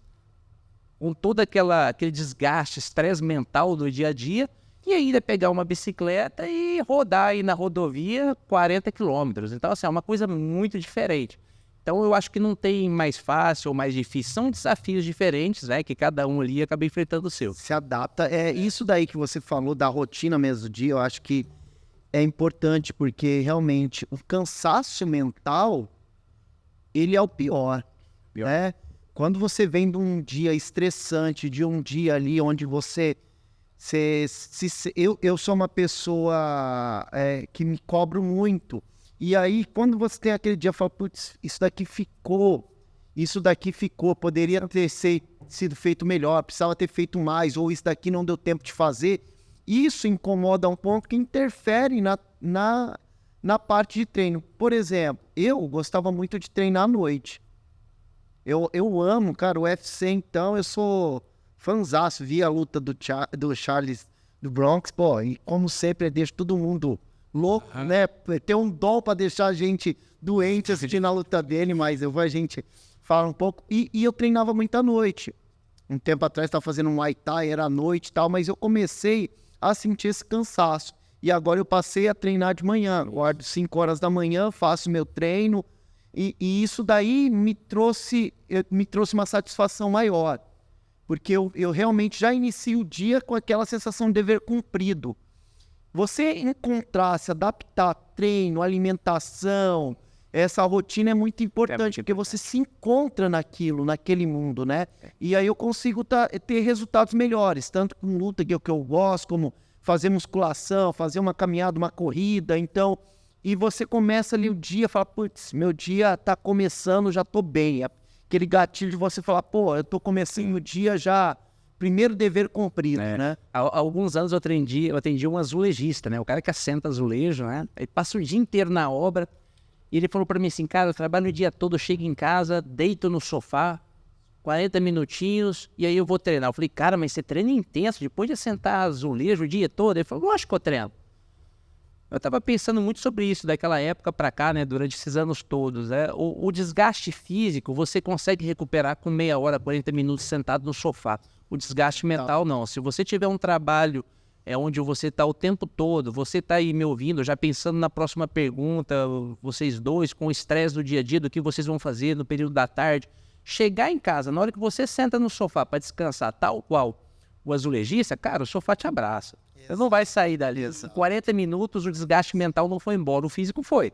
Speaker 3: com todo aquele desgaste, estresse mental do dia a dia, e ainda pegar uma bicicleta e rodar aí na rodovia 40 quilômetros. Então, assim, é uma coisa muito diferente. Então, eu acho que não tem mais fácil ou mais difícil. São desafios diferentes, né? Que cada um ali acaba enfrentando o seu.
Speaker 2: Se adapta. É isso daí que você falou da rotina mesmo do dia, eu acho que é importante, porque realmente o cansaço mental, ele é o pior. Né? Quando você vem de um dia estressante, de um dia ali onde eu sou uma pessoa que me cobro muito. E aí, quando você tem aquele dia, fala, putz, isso daqui ficou, poderia ter sido feito melhor, precisava ter feito mais, ou isso daqui não deu tempo de fazer. Isso incomoda um ponto que interfere na parte de treino. Por exemplo, eu gostava muito de treinar à noite. Eu amo, cara, o UFC, então, eu sou fãzaço, vi a luta do Charles do Bronx, pô, e como sempre, deixa todo mundo louco, né? Tem um dom pra deixar a gente doente assistindo a luta dele, mas a gente fala um pouco. E eu treinava muito à noite. Um tempo atrás, estava fazendo um Muay Thai, era à noite e tal, mas eu comecei a sentir esse cansaço. E agora eu passei a treinar de manhã. Guardo 5 horas da manhã, faço meu treino. E isso daí me trouxe uma satisfação maior. Porque eu realmente já inicio o dia com aquela sensação de dever cumprido. Você encontrar, se adaptar, treino, alimentação, essa rotina é muito importante, porque você se encontra naquele mundo, né? E aí eu consigo ter resultados melhores, tanto com luta, que é o que eu gosto, como fazer musculação, fazer uma caminhada, uma corrida, então... E você começa ali o dia, fala, putz, meu dia tá começando, já tô bem. Aquele gatilho de você falar, pô, eu tô começando o dia já... Primeiro dever cumprido, né?
Speaker 3: Há alguns anos eu atendi um azulejista, né? O cara que assenta azulejo, né? Ele passa o dia inteiro na obra e ele falou pra mim assim, cara, eu trabalho o dia todo, eu chego em casa, deito no sofá, 40 minutinhos e aí eu vou treinar. Eu falei, cara, mas você treina intenso depois de assentar azulejo o dia todo? Ele falou, lógico que eu treino. Eu tava pensando muito sobre isso daquela época pra cá, né? Durante esses anos todos, né? O desgaste físico você consegue recuperar com meia hora, 40 minutos sentado no sofá. O desgaste mental, não. Se você tiver um trabalho onde você está o tempo todo, você está aí me ouvindo, já pensando na próxima pergunta, vocês dois, com o estresse do dia a dia, do que vocês vão fazer no período da tarde, chegar em casa, na hora que você senta no sofá para descansar, tal qual o azulejista, cara, o sofá te abraça. Você não vai sair dali. 40 minutos, o desgaste mental não foi embora, o físico foi,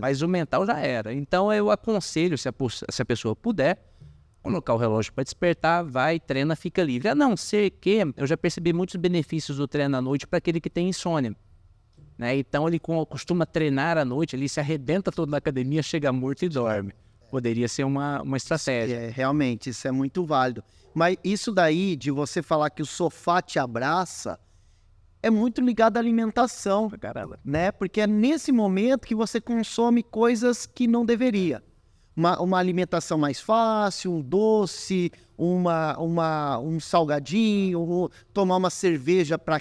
Speaker 3: mas o mental já era. Então eu aconselho, se a pessoa puder, colocar o relógio para despertar, vai, treina, fica livre. A não ser que eu já percebi muitos benefícios do treino à noite para aquele que tem insônia. Né? Então ele costuma treinar à noite, ele se arrebenta todo na academia, chega morto e dorme. Poderia ser uma estratégia.
Speaker 2: Realmente, isso é muito válido. Mas isso daí, de você falar que o sofá te abraça, é muito ligado à alimentação.
Speaker 3: Caramba.
Speaker 2: Né? Porque é nesse momento que você consome coisas que não deveria. Uma alimentação mais fácil, um doce, um salgadinho, tomar uma cerveja para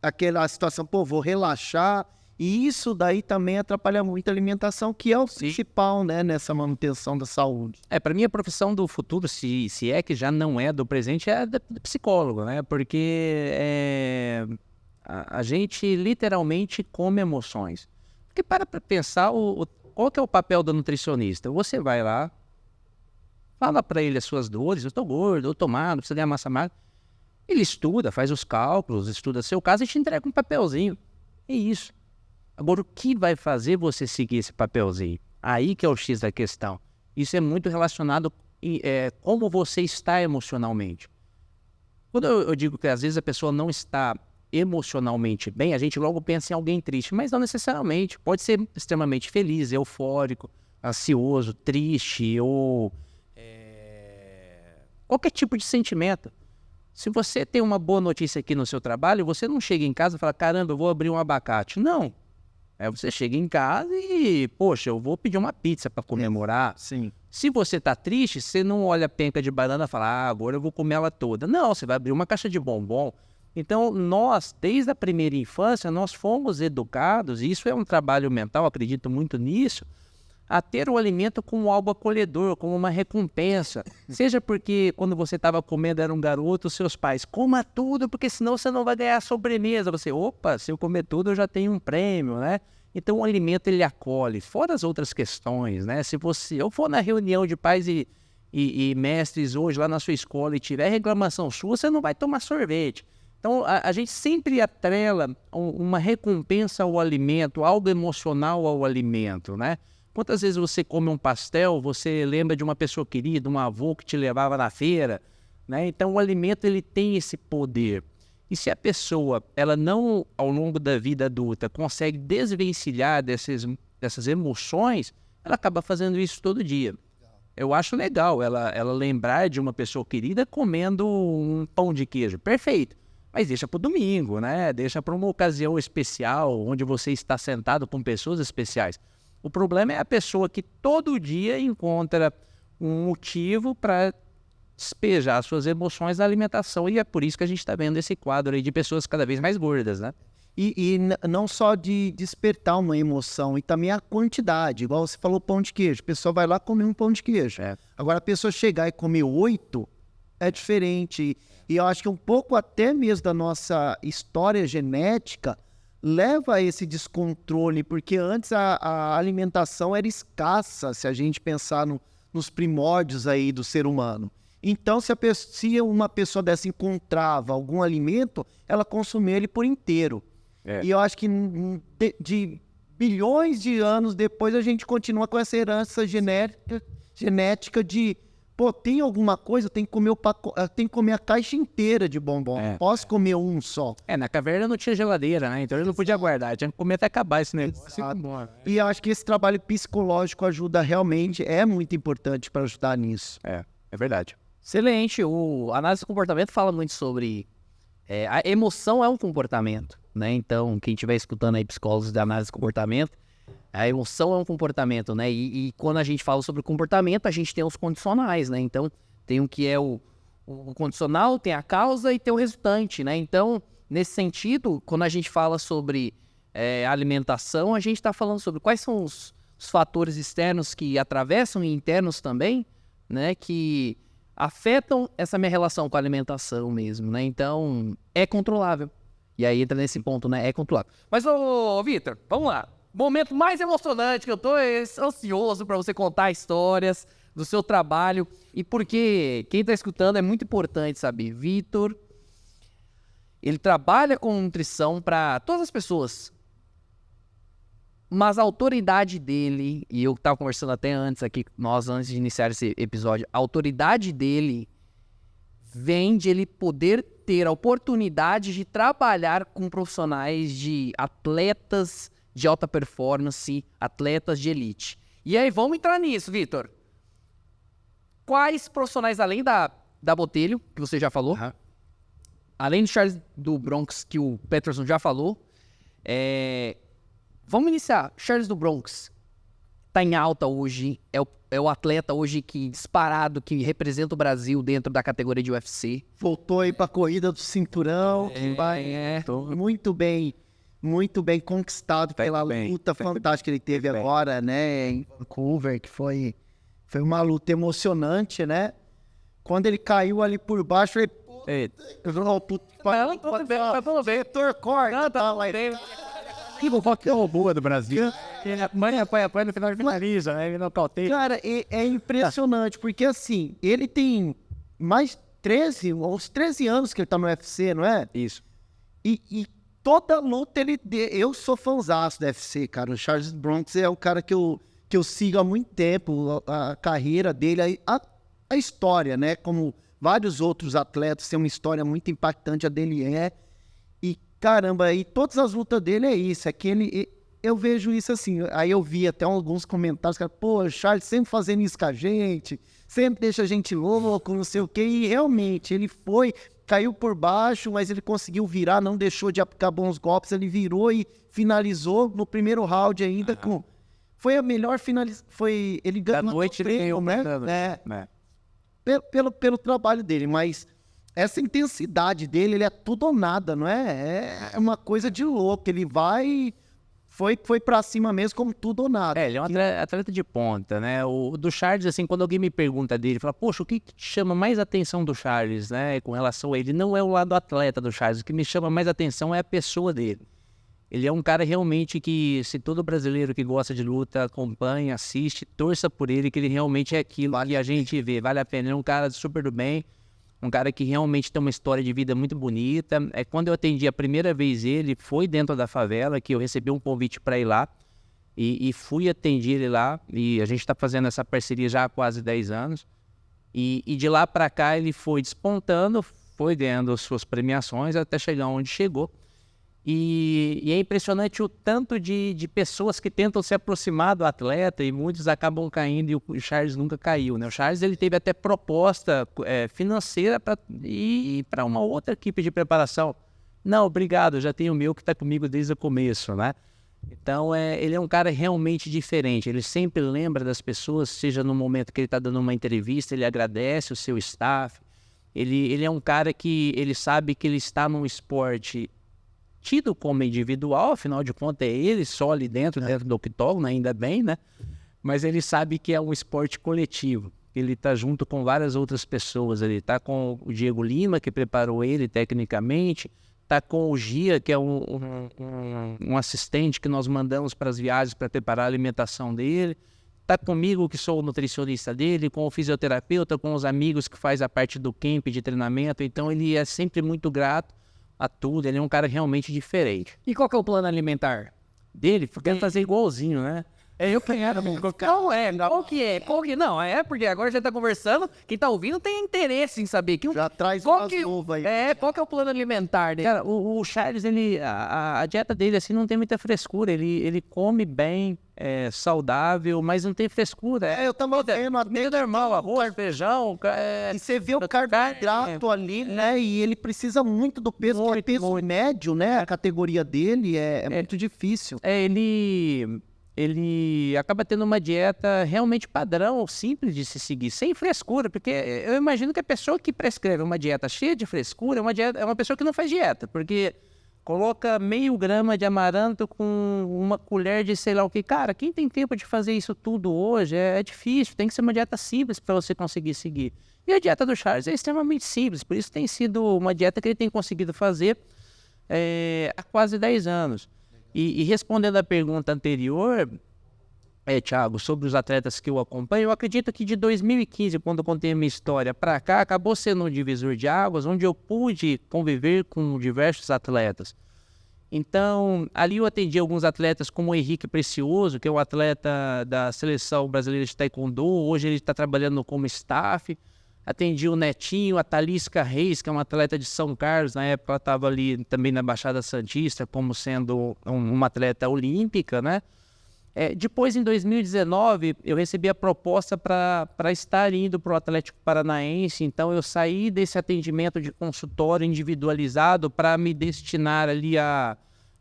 Speaker 2: aquela situação, pô, vou relaxar. E isso daí também atrapalha muito a alimentação, que é o principal, né, nessa manutenção da saúde.
Speaker 3: Para mim, a profissão do futuro, se é que já não é do presente, é de psicólogo, né? Porque a gente literalmente come emoções. Porque para pensar, qual que é o papel do nutricionista? Você vai lá, fala para ele as suas dores, eu tô gordo, eu tô magro, preciso ganhar massa magra. Ele estuda, faz os cálculos, estuda seu caso e te entrega um papelzinho. É isso. Agora, o que vai fazer você seguir esse papelzinho? Aí que é o X da questão. Isso é muito relacionado como você está emocionalmente. Quando eu digo que às vezes a pessoa não está emocionalmente bem, a gente logo pensa em alguém triste, mas não necessariamente. Pode ser extremamente feliz, eufórico, ansioso, triste ou qualquer tipo de sentimento. Se você tem uma boa notícia aqui no seu trabalho, você não chega em casa e fala, caramba, eu vou abrir um abacate. Não. Aí você chega em casa e, poxa, eu vou pedir uma pizza para comemorar.
Speaker 2: Sim.
Speaker 3: Se você tá triste, você não olha a penca de banana e fala, agora eu vou comer ela toda. Não, você vai abrir uma caixa de bombom. Então, nós, desde a primeira infância, nós fomos educados, e isso é um trabalho mental, acredito muito nisso, a ter o alimento como algo acolhedor, como uma recompensa. Seja porque quando você estava comendo era um garoto, seus pais, coma tudo, porque senão você não vai ganhar a sobremesa. Você, opa, se eu comer tudo eu já tenho um prêmio, né? Então o alimento ele acolhe, fora as outras questões, né? Se eu for na reunião de pais e mestres hoje lá na sua escola e tiver reclamação sua, você não vai tomar sorvete. Então a gente sempre atrela uma recompensa ao alimento, algo emocional ao alimento, né? Quantas vezes você come um pastel, você lembra de uma pessoa querida, um avô que te levava na feira, né? Então o alimento ele tem esse poder. E se a pessoa, ela não, ao longo da vida adulta, consegue desvencilhar dessas emoções, ela acaba fazendo isso todo dia. Eu acho legal ela lembrar de uma pessoa querida comendo um pão de queijo. Perfeito. Mas deixa para o domingo, né? Deixa para uma ocasião especial, onde você está sentado com pessoas especiais. O problema é a pessoa que todo dia encontra um motivo para despejar suas emoções na alimentação, e é por isso que a gente está vendo esse quadro aí de pessoas cada vez mais gordas, né?
Speaker 2: Não só de despertar uma emoção, e também a quantidade. Igual você falou, pão de queijo. A pessoa vai lá comer um pão de queijo. Agora, a pessoa chegar e comer 8 é diferente. E eu acho que um pouco até mesmo da nossa história genética leva a esse descontrole, porque antes a alimentação era escassa, se a gente pensar nos primórdios aí do ser humano. Então, se uma pessoa dessa encontrava algum alimento, ela consumia ele por inteiro. E eu acho que de bilhões de anos depois, a gente continua com essa herança genética de, pô, tem alguma coisa, tem que comer a caixa inteira de bombom. Não posso comer um só.
Speaker 3: Na caverna não tinha geladeira, né? Então ele não podia guardar, tinha que comer até acabar esse negócio.
Speaker 2: E eu acho que esse trabalho psicológico ajuda realmente, é muito importante para ajudar nisso.
Speaker 3: É verdade.
Speaker 1: Excelente. A análise do comportamento fala muito sobre... a emoção é um comportamento, né? Então, quem estiver escutando aí psicólogos de análise do comportamento, a emoção é um comportamento, né? E quando a gente fala sobre comportamento, a gente tem os condicionais, né? Então, tem o que é o condicional, tem a causa e tem o resultante, né? Então, nesse sentido, quando a gente fala sobre alimentação, a gente está falando sobre quais são os fatores externos que atravessam e internos também, né? Que afetam essa minha relação com a alimentação mesmo, né? Então, é controlável. E aí entra nesse ponto, né? É controlável. Mas, ô Vitor, vamos lá. Momento mais emocionante que eu tô ansioso para você contar histórias do seu trabalho. E porque quem tá escutando é muito importante saber. Vitor, ele trabalha com nutrição para todas as pessoas. Mas a autoridade dele, e eu estava conversando até antes aqui, antes de iniciar esse episódio, a autoridade dele vem de ele poder ter a oportunidade de trabalhar com profissionais de atletas de alta performance, atletas de elite. E aí, vamos entrar nisso, Vitor. Quais profissionais, além da Botelho, que você já falou, além do Charles do Bronx, que o Peterson já falou, vamos iniciar. Charles do Bronx está em alta hoje, é o atleta hoje que disparado, que representa o Brasil dentro da categoria de UFC.
Speaker 2: Voltou aí para a corrida do cinturão, que vai muito bem conquistado pela luta fantástica que ele teve agora, né, em Vancouver, que foi uma luta emocionante, né? Quando ele caiu ali por baixo, ele...
Speaker 3: Que boa do Brasil. Mãe apanha no final de finaliza, né? Ele não cauteia.
Speaker 2: Cara, é impressionante, porque assim, ele tem uns 13 anos que ele tá no UFC, não é?
Speaker 3: Isso.
Speaker 2: E toda luta eu sou fãzaço do UFC, cara. O Charles Bronx é o cara que eu sigo há muito tempo, a carreira dele, a história, né? Como vários outros atletas, tem uma história muito impactante, a dele é. E caramba, e todas as lutas dele é isso, é que eu vejo isso assim, aí eu vi até alguns comentários, cara, pô, o Charles sempre fazendo isso com a gente, sempre deixa a gente louco, não sei o quê, e realmente, ele caiu por baixo, mas ele conseguiu virar, não deixou de aplicar bons golpes, ele virou e finalizou no primeiro round ainda com... Foi a melhor finalização, ele
Speaker 3: Da
Speaker 2: ganhou
Speaker 3: noite ele ganhou,
Speaker 2: né? Pelo trabalho dele, mas essa intensidade dele, ele é tudo ou nada, não é? É uma coisa de louco, ele foi pra cima mesmo como tudo ou nada.
Speaker 3: Ele é um atleta de ponta, né? O do Charles, assim, quando alguém me pergunta dele, fala, poxa, o que te chama mais atenção do Charles, né? Com relação a ele, não é o lado atleta do Charles, o que me chama mais atenção é a pessoa dele. Ele é um cara realmente que, se todo brasileiro que gosta de luta acompanha, assiste, torça por ele, que ele realmente é aquilo que a gente vê, vale a pena. Ele é um cara super do bem, um cara que realmente tem uma história de vida muito bonita. Quando eu atendi a primeira vez ele, foi dentro da favela, que eu recebi um convite para ir lá, e fui atender ele lá, e a gente está fazendo essa parceria já há quase 10 anos, e de lá para cá ele foi despontando, foi ganhando suas premiações até chegar onde chegou. E é impressionante o tanto de pessoas que tentam se aproximar do atleta e muitos acabam caindo, e o Charles nunca caiu, né? O Charles ele teve até proposta financeira para ir para uma outra equipe de preparação. Não, obrigado, já tenho o meu que está comigo desde o começo, né? Então, ele é um cara realmente diferente. Ele sempre lembra das pessoas, seja no momento que ele está dando uma entrevista, ele agradece o seu staff. Ele é um cara que ele sabe que ele está num esporte tido como individual, afinal de contas é ele só ali dentro do octógono, ainda bem, né? Mas ele sabe que é um esporte coletivo. Ele está junto com várias outras pessoas. Ele está com o Diego Lima, que preparou ele tecnicamente, está com o Gia, que é um assistente que nós mandamos para as viagens para preparar a alimentação dele, está comigo, que sou o nutricionista dele, com o fisioterapeuta, com os amigos que faz a parte do camp de treinamento. Então ele é sempre muito grato a tudo, ele é um cara realmente diferente.
Speaker 1: E qual que é o plano alimentar
Speaker 3: dele? Quero fazer igualzinho, né?
Speaker 1: Eu quero. Qual que é? Não, porque agora a gente tá conversando, quem tá ouvindo tem interesse em saber.
Speaker 2: Já traz umas uvas aí.
Speaker 1: Qual que é o plano alimentar dele?
Speaker 3: Cara, o Charles, a dieta dele, assim, não tem muita frescura. Ele come bem, saudável, mas não tem frescura.
Speaker 2: Eu tava vendo a
Speaker 3: comida normal, arroz, feijão.
Speaker 2: E você vê o carboidrato ali, né? E ele precisa muito do peso, que é peso médio, né? A categoria dele é muito difícil.
Speaker 3: Ele acaba tendo uma dieta realmente padrão, simples de se seguir, sem frescura, porque eu imagino que a pessoa que prescreve uma dieta cheia de frescura é uma pessoa que não faz dieta, porque coloca meio grama de amaranto com uma colher de sei lá o que. Cara, quem tem tempo de fazer isso tudo hoje é difícil, tem que ser uma dieta simples para você conseguir seguir. E a dieta do Charles é extremamente simples, por isso tem sido uma dieta que ele tem conseguido fazer há quase 10 anos. E respondendo à pergunta anterior, Thiago, sobre os atletas que eu acompanho, eu acredito que de 2015, quando eu contei a minha história para cá, acabou sendo um divisor de águas, onde eu pude conviver com diversos atletas. Então, ali eu atendi alguns atletas como o Henrique Precioso, que é um atleta da Seleção Brasileira de Taekwondo, hoje ele está trabalhando como staff. Atendi o Netinho, a Talisca Reis, que é uma atleta de São Carlos, na época ela estava ali também na Baixada Santista, como sendo uma atleta olímpica, né? Depois, em 2019, eu recebi a proposta para estar indo para o Atlético Paranaense, então eu saí desse atendimento de consultório individualizado para me destinar ali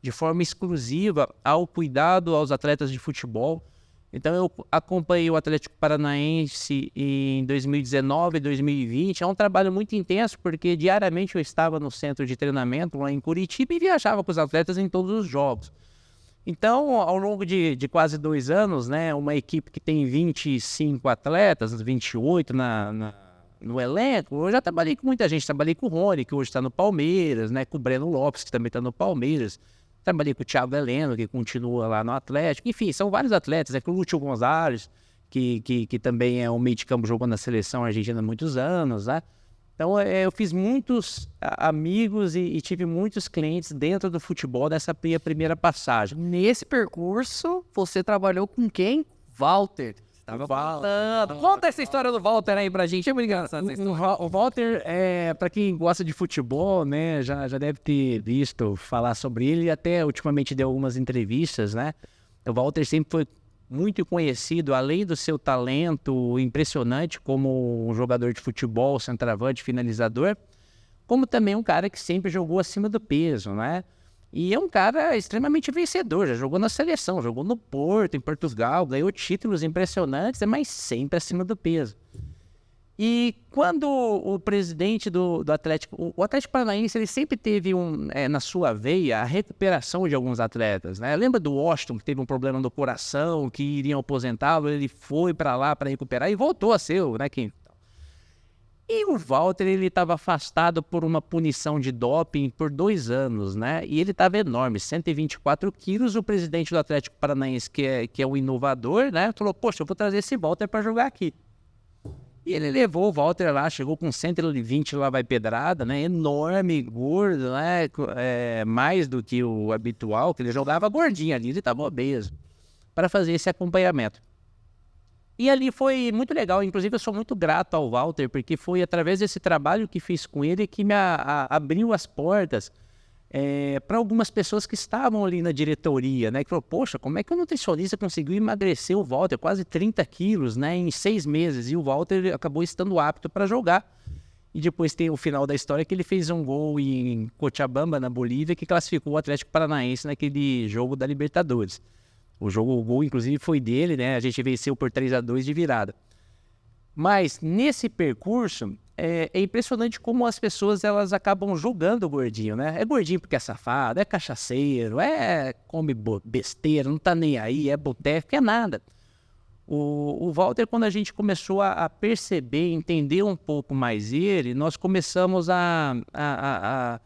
Speaker 3: de forma exclusiva ao cuidado aos atletas de futebol. Então eu acompanhei o Atlético Paranaense em 2019 e 2020. É um trabalho muito intenso, porque diariamente eu estava no centro de treinamento lá em Curitiba e viajava com os atletas em todos os jogos. Então, ao longo de quase 2 anos, né, uma equipe que tem 25 atletas, 28 no elenco, eu já trabalhei com muita gente. Trabalhei com o Rony, que hoje está no Palmeiras, né, com o Breno Lopes, que também está no Palmeiras. Trabalhei com o Thiago Heleno, que continua lá no Atlético. Enfim, são vários atletas. Com o Lúcio Gonzalez, que também é um meio de campo, jogou na seleção argentina há muitos anos, né? Então, eu fiz muitos amigos e tive muitos clientes dentro do futebol dessa minha primeira passagem.
Speaker 1: Nesse percurso, você trabalhou com quem? Walter. Tava falando. Conta essa história do Walter aí pra gente. É muito engraçado essa história.
Speaker 3: O Walter, para quem gosta de futebol, né, já deve ter visto falar sobre ele e até ultimamente deu algumas entrevistas, né? O Walter sempre foi muito conhecido, além do seu talento impressionante como um jogador de futebol, centroavante, finalizador, como também um cara que sempre jogou acima do peso, né? E é um cara extremamente vencedor, já jogou na seleção, jogou no Porto, em Portugal, ganhou títulos impressionantes, mas sempre acima do peso. E quando o presidente do Atlético, o Atlético Paranaense, ele sempre teve na sua veia a recuperação de alguns atletas, né? Lembra do Washington, que teve um problema no coração, que iriam aposentá-lo, ele foi para lá para recuperar e voltou a ser, né, Kim? E o Walter, ele estava afastado por uma punição de doping por 2 anos, né? E ele estava enorme, 124 quilos. O presidente do Atlético Paranaense, que é um inovador, né? Falou, poxa, eu vou trazer esse Walter para jogar aqui. E ele levou o Walter lá, chegou com 120 lá vai pedrada, né? Enorme, gordo, né? Mais do que o habitual, que ele jogava gordinho ali, ele estava obeso, para fazer esse acompanhamento. E ali foi muito legal, inclusive eu sou muito grato ao Walter, porque foi através desse trabalho que fiz com ele que me abriu as portas para algumas pessoas que estavam ali na diretoria, né? Que falou, poxa, como é que o nutricionista conseguiu emagrecer o Walter, quase 30 quilos, né? Em 6 meses, e o Walter acabou estando apto para jogar. E depois tem o final da história que ele fez um gol em Cochabamba, na Bolívia, que classificou o Atlético Paranaense naquele jogo da Libertadores. O gol, inclusive, foi dele, né? A gente venceu por 3-2 de virada. Mas, nesse percurso, é impressionante como as pessoas elas acabam julgando o gordinho, né? É gordinho porque é safado, é cachaceiro, come besteira, não tá nem aí, é boteco, é nada. O Walter, quando a gente começou a perceber, entender um pouco mais ele, nós começamos a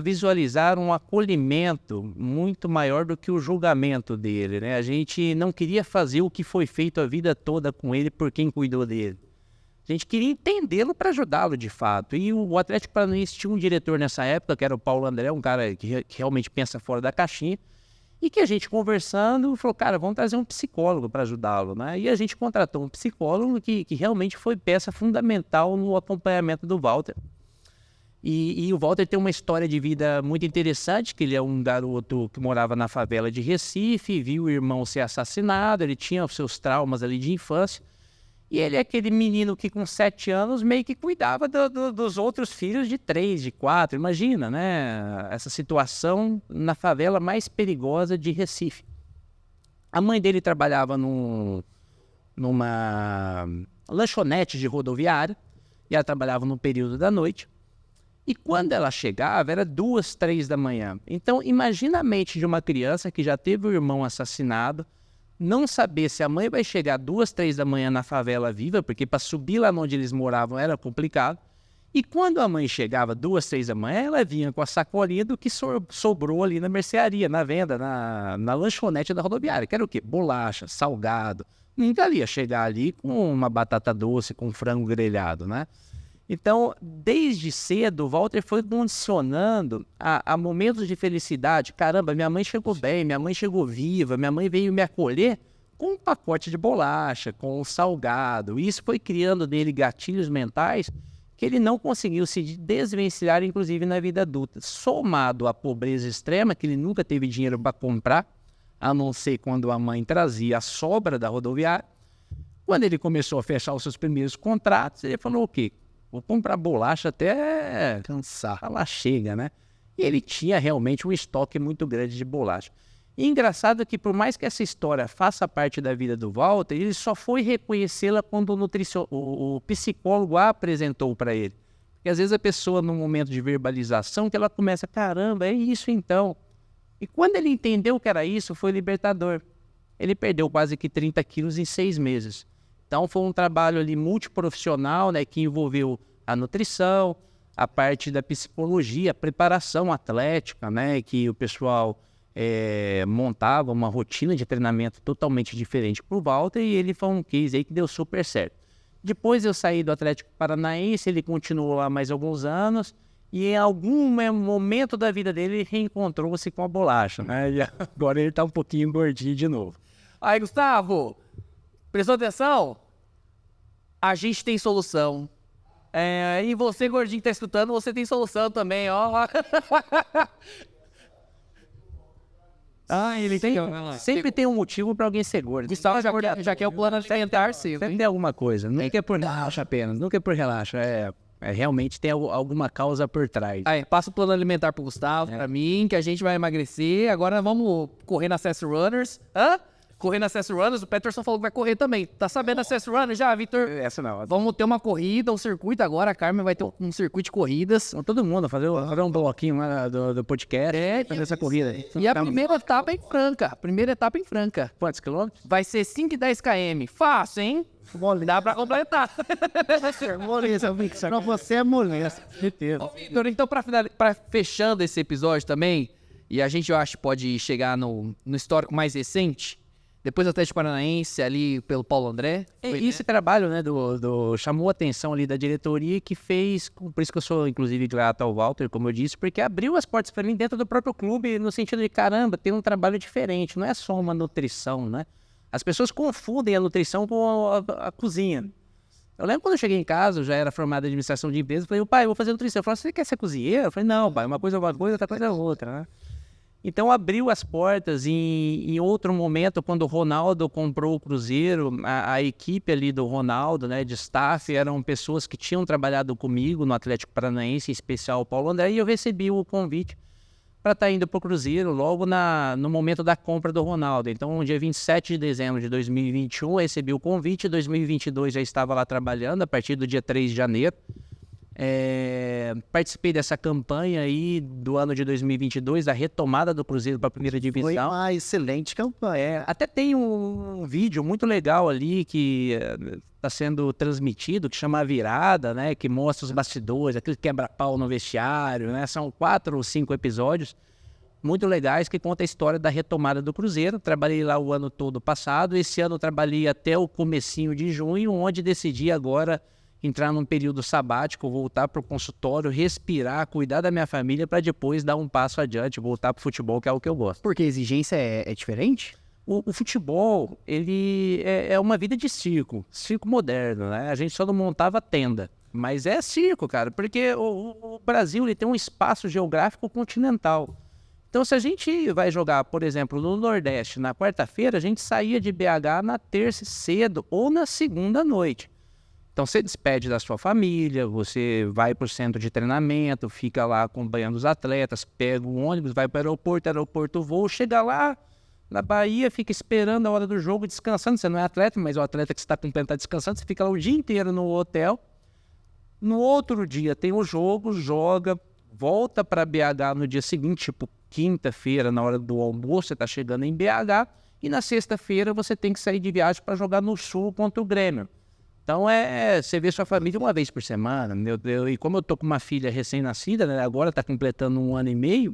Speaker 3: visualizar um acolhimento muito maior do que o julgamento dele, né? A gente não queria fazer o que foi feito a vida toda com ele por quem cuidou dele. A gente queria entendê-lo para ajudá-lo de fato. E o Atlético Paranaense tinha um diretor nessa época, que era o Paulo André, um cara que realmente pensa fora da caixinha, e que a gente conversando falou, cara, vamos trazer um psicólogo para ajudá-lo, né? E a gente contratou um psicólogo que realmente foi peça fundamental no acompanhamento do Walter. E o Walter tem uma história de vida muito interessante, que ele é um garoto que morava na favela de Recife, viu o irmão ser assassinado, ele tinha os seus traumas ali de infância, e ele é aquele menino que com 7 anos meio que cuidava dos outros filhos de 3, de 4, imagina, né? Essa situação na favela mais perigosa de Recife. A mãe dele trabalhava numa lanchonete de rodoviária, e ela trabalhava no período da noite. E quando ela chegava, era 2, 3 da manhã. Então, imagina a mente de uma criança que já teve o irmão assassinado, não saber se a mãe vai chegar 2, 3 da manhã na favela viva, porque para subir lá onde eles moravam era complicado. E quando a mãe chegava 2, 3 da manhã, ela vinha com a sacolinha do que sobrou ali na mercearia, na venda, na lanchonete da rodoviária, que era o quê? Bolacha, salgado. Nunca ia chegar ali com uma batata doce, com frango grelhado, né? Então, desde cedo, o Walter foi condicionando a momentos de felicidade. Caramba, minha mãe chegou bem, minha mãe chegou viva, minha mãe veio me acolher com um pacote de bolacha, com um salgado. E isso foi criando nele gatilhos mentais que ele não conseguiu se desvencilhar, inclusive na vida adulta. Somado à pobreza extrema, que ele nunca teve dinheiro para comprar, a não ser quando a mãe trazia a sobra da rodoviária. Quando ele começou a fechar os seus primeiros contratos, ele falou o quê? Vou comprar bolacha até
Speaker 2: cansar.
Speaker 3: Ela chega, né? E ele tinha realmente um estoque muito grande de bolacha. E engraçado que por mais que essa história faça parte da vida do Walter, ele só foi reconhecê-la quando o psicólogo a apresentou para ele. Porque às vezes a pessoa, num momento de verbalização, que ela começa, caramba, é isso então. E quando ele entendeu que era isso, foi libertador. Ele perdeu quase que 30 quilos em 6 meses. Então, foi um trabalho ali multiprofissional, né, que envolveu a nutrição, a parte da psicologia, a preparação atlética, né, que o pessoal montava uma rotina de treinamento totalmente diferente para o Walter, e ele foi um case aí que deu super certo. Depois eu saí do Atlético Paranaense, ele continuou lá mais alguns anos, e em algum momento da vida dele, ele reencontrou-se com a bolacha, né, e agora ele está um pouquinho gordinho de novo.
Speaker 1: Aí, Gustavo... Prestou atenção? A gente tem solução. E você, gordinho, que tá escutando, você tem solução também, ó.
Speaker 3: Ele sempre tem um motivo pra alguém ser gordo.
Speaker 1: Gustavo já quer o plano alimentar seu,
Speaker 3: Sempre
Speaker 1: hein?
Speaker 3: tem alguma coisa. Nunca é por relaxo apenas. Nunca é por relaxo. Realmente tem alguma causa por trás.
Speaker 1: Aí, passa o plano alimentar pro Gustavo, pra mim, que a gente vai emagrecer. Agora vamos correr na CS Runners. Correr na CS Runners, o Peterson falou que vai correr também. Tá sabendo a CS Runners já, Vitor?
Speaker 3: Essa não.
Speaker 1: Vamos ter uma corrida, um circuito agora. A Carmen vai ter um circuito de corridas.
Speaker 3: Todo mundo fazer um bloquinho lá do podcast. Fazer essa corrida aí.
Speaker 1: E a primeira etapa em Franca.
Speaker 3: Quantos quilômetros?
Speaker 1: Vai ser 5 e 10 km. Fácil, hein? Dá pra completar.
Speaker 2: Moleza, Victor. Não, você é moleza.
Speaker 1: Vitor, então pra fechando esse episódio também, e a gente, eu acho, pode chegar no histórico mais recente, depois do Atlético Paranaense, ali pelo Paulo André.
Speaker 3: Esse trabalho, né, chamou a atenção ali da diretoria que fez, por isso que eu sou, inclusive, grato ao Walter, como eu disse, porque abriu as portas para mim dentro do próprio clube, no sentido de, caramba, tem um trabalho diferente, não é só uma nutrição, né? As pessoas confundem a nutrição com a cozinha. Eu lembro quando eu cheguei em casa, eu já era formado em administração de empresa, eu falei, pai, eu vou fazer nutrição. Eu falei, você quer ser cozinheiro? Eu falei, não, pai, uma coisa é uma coisa, outra coisa é outra, né? Então abriu as portas em outro momento, quando o Ronaldo comprou o Cruzeiro, a equipe ali do Ronaldo, né, de staff, eram pessoas que tinham trabalhado comigo no Atlético Paranaense, em especial o Paulo André, e eu recebi o convite para estar indo para o Cruzeiro logo no momento da compra do Ronaldo. Então, no dia 27 de dezembro de 2021, eu recebi o convite, em 2022 já estava lá trabalhando, a partir do dia 3 de janeiro. Participei dessa campanha aí do ano de 2022, da retomada do Cruzeiro para a primeira divisão.
Speaker 2: Foi uma excelente campanha.
Speaker 3: Até tem um vídeo muito legal ali que está sendo transmitido, que chama A Virada, né? Que mostra os bastidores, aquele quebra-pau no vestiário, né? São 4 ou 5 episódios muito legais que conta a história da retomada do Cruzeiro. Trabalhei lá o ano todo passado, esse ano trabalhei até o comecinho de junho, onde decidi agora entrar num período sabático, voltar para o consultório, respirar, cuidar da minha família para depois dar um passo adiante, voltar para o futebol, que é o que eu gosto.
Speaker 1: Porque a exigência é diferente?
Speaker 3: O futebol, ele é uma vida de circo moderno, né? A gente só não montava tenda, mas é circo, cara, porque o Brasil ele tem um espaço geográfico continental. Então, se a gente vai jogar, por exemplo, no Nordeste, na quarta-feira, a gente saía de BH na terça cedo ou na segunda noite. Então, você despede da sua família, você vai para o centro de treinamento, fica lá acompanhando os atletas, pega o ônibus, vai para o aeroporto voo, chega lá na Bahia, fica esperando a hora do jogo, descansando. Você não é atleta, mas o atleta que está completamente está descansando, você fica lá o dia inteiro no hotel. No outro dia tem o jogo, joga, volta para BH no dia seguinte, tipo quinta-feira, na hora do almoço, você está chegando em BH, e na sexta-feira você tem que sair de viagem para jogar no Sul contra o Grêmio. Então, você vê sua família uma vez por semana, meu Deus. E como eu tô com uma filha recém-nascida, né, agora tá completando 1 ano e meio,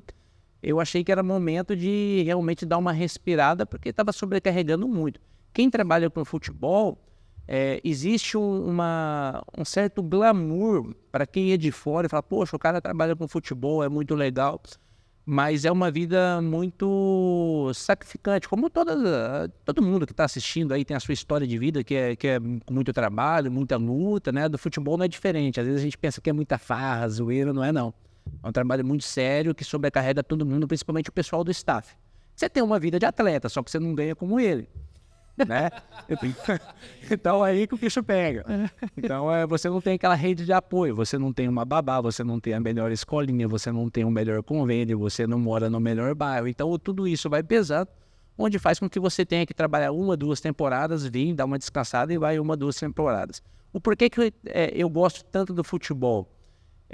Speaker 3: eu achei que era momento de realmente dar uma respirada, porque estava sobrecarregando muito. Quem trabalha com futebol, existe um certo glamour para quem é de fora e fala, poxa, o cara trabalha com futebol, é muito legal. Mas é uma vida muito sacrificante, como todo mundo que está assistindo aí tem a sua história de vida, que é com muito trabalho, muita luta, né? Do futebol não é diferente. Às vezes a gente pensa que é muita farra, zoeira, não é não. É um trabalho muito sério que sobrecarrega todo mundo, principalmente o pessoal do staff. Você tem uma vida de atleta, só que você não ganha como ele, né? Então aí que o bicho pega. Então você não tem aquela rede de apoio, você não tem uma babá, você não tem a melhor escolinha, você não tem o melhor convênio, você não mora no melhor bairro. Então tudo isso vai pesando, onde faz com que você tenha que trabalhar 1, 2 temporadas, vir, dar uma descansada e vai 1, 2 temporadas. O porquê que eu gosto tanto do futebol?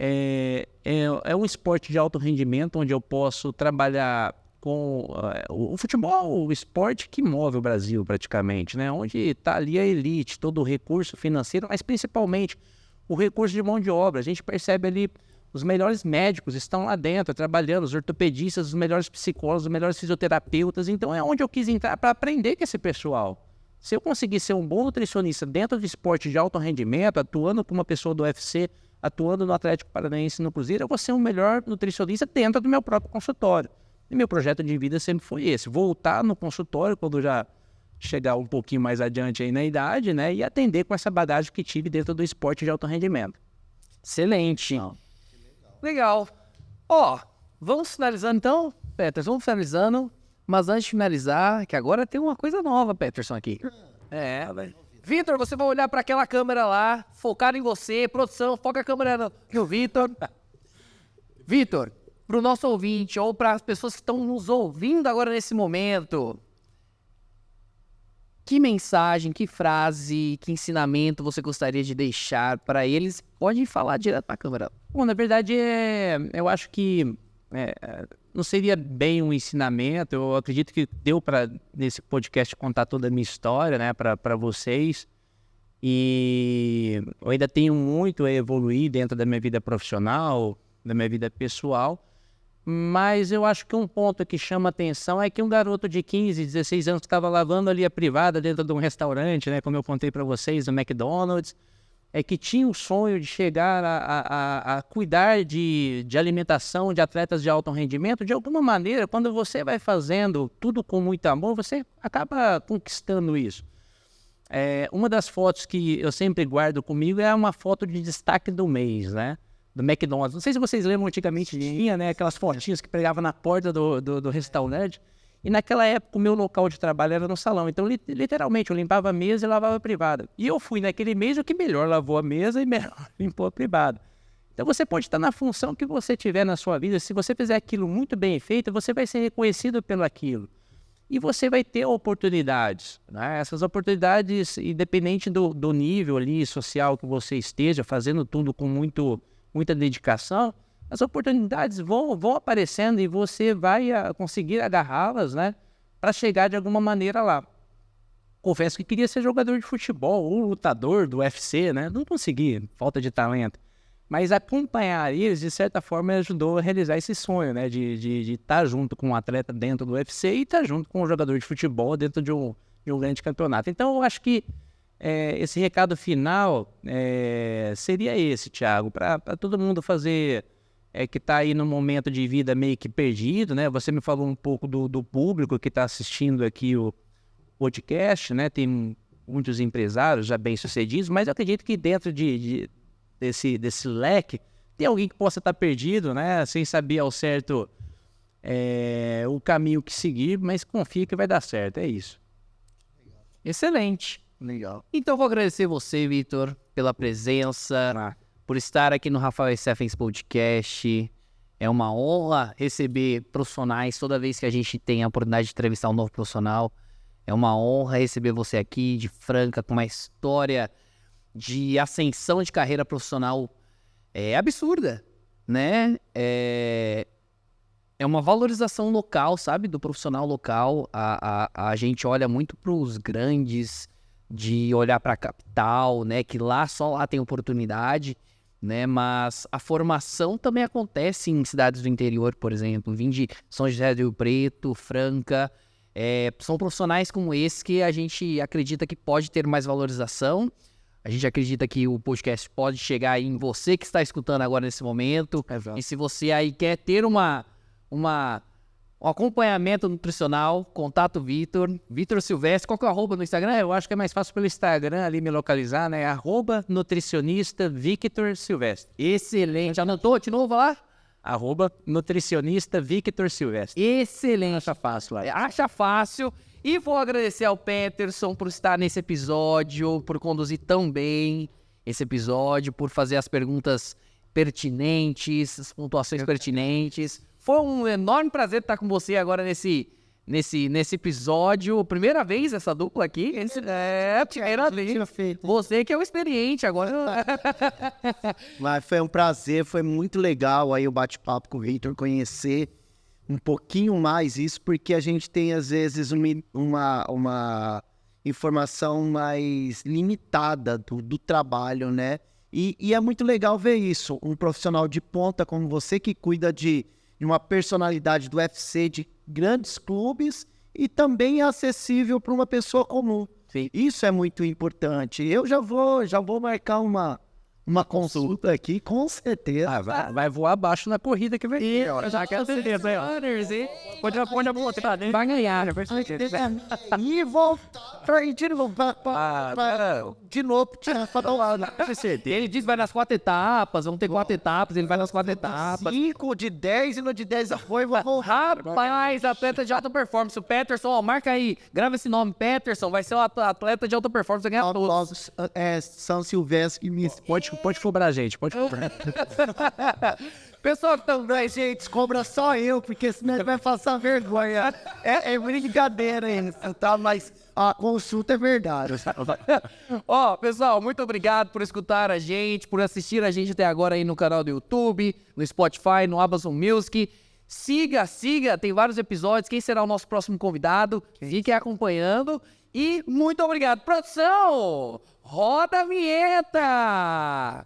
Speaker 3: É um esporte de alto rendimento, onde eu posso trabalhar com o futebol, o esporte que move o Brasil praticamente, né? Onde está ali a elite, todo o recurso financeiro, mas principalmente o recurso de mão de obra. A gente percebe ali os melhores médicos estão lá dentro trabalhando, os ortopedistas, os melhores psicólogos, os melhores fisioterapeutas. Então é onde eu quis entrar para aprender com esse pessoal. Se eu conseguir ser um bom nutricionista dentro de esporte de alto rendimento, atuando com uma pessoa do UFC, atuando no Atlético Paranaense, no Cruzeiro, eu vou ser um melhor nutricionista dentro do meu próprio consultório. E meu projeto de vida sempre foi esse, voltar no consultório quando já chegar um pouquinho mais adiante aí na idade, né? E atender com essa bagagem que tive dentro do esporte de alto rendimento.
Speaker 1: Excelente. Legal. Ó, vamos finalizando então, Peterson, vamos finalizando. Mas antes de finalizar, que agora tem uma coisa nova, Peterson, aqui. Vitor, você vai olhar para aquela câmera lá, focar em você, produção, foca a câmera no Vitor. Vitor, para o nosso ouvinte ou para as pessoas que estão nos ouvindo agora nesse momento, que mensagem, que frase, que ensinamento você gostaria de deixar para eles? Pode falar direto para a câmera.
Speaker 3: Bom, na verdade, eu acho que não seria bem um ensinamento. Eu acredito que deu para, nesse podcast, contar toda a minha história, né, para vocês. E eu ainda tenho muito a evoluir dentro da minha vida profissional, da minha vida pessoal. Mas eu acho que um ponto que chama atenção é que um garoto de 15, 16 anos que estava lavando ali a privada dentro de um restaurante, né, como eu contei para vocês, no McDonald's, que tinha o sonho de chegar a cuidar de alimentação de atletas de alto rendimento. De alguma maneira, quando você vai fazendo tudo com muito amor, você acaba conquistando isso. Uma das fotos que eu sempre guardo comigo é uma foto de destaque do mês, né? Do McDonald's. Não sei se vocês lembram, antigamente tinha, né, aquelas fotinhas que pregava na porta do restaurante. E naquela época o meu local de trabalho era no salão. Então, literalmente, eu limpava a mesa e lavava a privada. E eu fui naquele mês o que melhor lavou a mesa e melhor limpou a privada. Então, você pode estar na função que você tiver na sua vida. Se você fizer aquilo muito bem feito, você vai ser reconhecido pelo aquilo. E você vai ter oportunidades, né? Essas oportunidades, independente do nível ali social que você esteja, fazendo tudo com muita dedicação, as oportunidades vão aparecendo e você vai conseguir agarrá-las, né, para chegar de alguma maneira lá. Confesso que queria ser jogador de futebol ou lutador do UFC, né? Não consegui, falta de talento. Mas acompanhar eles, de certa forma, ajudou a realizar esse sonho, né, de estar junto com um atleta dentro do UFC e estar junto com um jogador de futebol dentro de um grande campeonato. Então, eu acho que esse recado final seria esse, Thiago, para todo mundo fazer, que está aí num momento de vida meio que perdido, né? Você me falou um pouco do público que está assistindo aqui o podcast, né? Tem muitos empresários já bem-sucedidos, mas eu acredito que dentro desse leque tem alguém que possa estar perdido, né? Sem saber ao certo o caminho que seguir, mas confia que vai dar certo, é isso.
Speaker 1: Excelente.
Speaker 2: Legal.
Speaker 1: Então, vou agradecer você, Vitor, pela presença, por estar aqui no Rafael Steffens Podcast. É uma honra receber profissionais toda vez que a gente tem a oportunidade de entrevistar um novo profissional. É uma honra receber você aqui, de Franca, com uma história de ascensão de carreira profissional absurda, né? É uma valorização local, sabe? Do profissional local. A gente olha muito para os grandes, de olhar para a capital, né? Que só lá tem oportunidade, né? Mas a formação também acontece em cidades do interior, por exemplo. Vim de São José do Rio Preto, Franca. São profissionais como esse que a gente acredita que pode ter mais valorização. A gente acredita que o podcast pode chegar aí em você que está escutando agora nesse momento.
Speaker 2: Exato.
Speaker 1: E se você aí quer ter um acompanhamento nutricional, contato Vitor Silvestre. Qual que é o arroba no Instagram? Eu acho que é mais fácil pelo Instagram ali me localizar, né? @nutricionista Victor Silvestre. Excelente. Anotou de novo lá?
Speaker 3: @nutricionista Victor Silvestre.
Speaker 1: Excelente.
Speaker 3: Acha fácil lá.
Speaker 1: Acha fácil. E vou agradecer ao Peterson por estar nesse episódio, por conduzir tão bem esse episódio, por fazer as perguntas pertinentes, as pontuações pertinentes. Foi um enorme prazer estar com você agora nesse episódio. Primeira vez essa dupla aqui. Primeira vez. Você que é o experiente agora.
Speaker 2: Mas foi um prazer, foi muito legal aí o bate-papo com o Vitor, conhecer um pouquinho mais isso, porque a gente tem às vezes uma informação mais limitada do trabalho, né? E é muito legal ver isso, um profissional de ponta como você que cuida de uma personalidade do UFC, de grandes clubes, e também é acessível para uma pessoa comum.
Speaker 1: Sim.
Speaker 2: Isso é muito importante. Eu já vou marcar uma consulta aqui, com certeza.
Speaker 3: Vai voar abaixo na corrida que vai ter.
Speaker 1: Já quero certeza, hein? Pode apostar, né? Vai ganhar, já percebi.
Speaker 2: E voltar pra ir de novo. De novo, pra dar uma...
Speaker 1: Ele diz que vai nas 4 etapas, vão ter 4 etapas, ele vai nas 4 etapas.
Speaker 2: 5 de 10 e no de 10 foi, vou...
Speaker 1: Rapaz, atleta de alta performance. O Peterson, ó, marca aí, grava esse nome, Peterson, vai ser um atleta de alta performance, vai ganhar todos.
Speaker 2: São Silvestre,
Speaker 3: Pode cobrar a gente, pode cobrar.
Speaker 1: Pessoal, também,
Speaker 2: gente, cobra só eu, porque senão ele vai passar vergonha. É brincadeira isso, tá? Mas a consulta é verdade.
Speaker 1: Ó, pessoal, muito obrigado por escutar a gente, por assistir a gente até agora aí no canal do YouTube, no Spotify, no Amazon Music. Siga, tem vários episódios. Quem será o nosso próximo convidado? Fiquem acompanhando. E muito obrigado. Produção, roda a vinheta!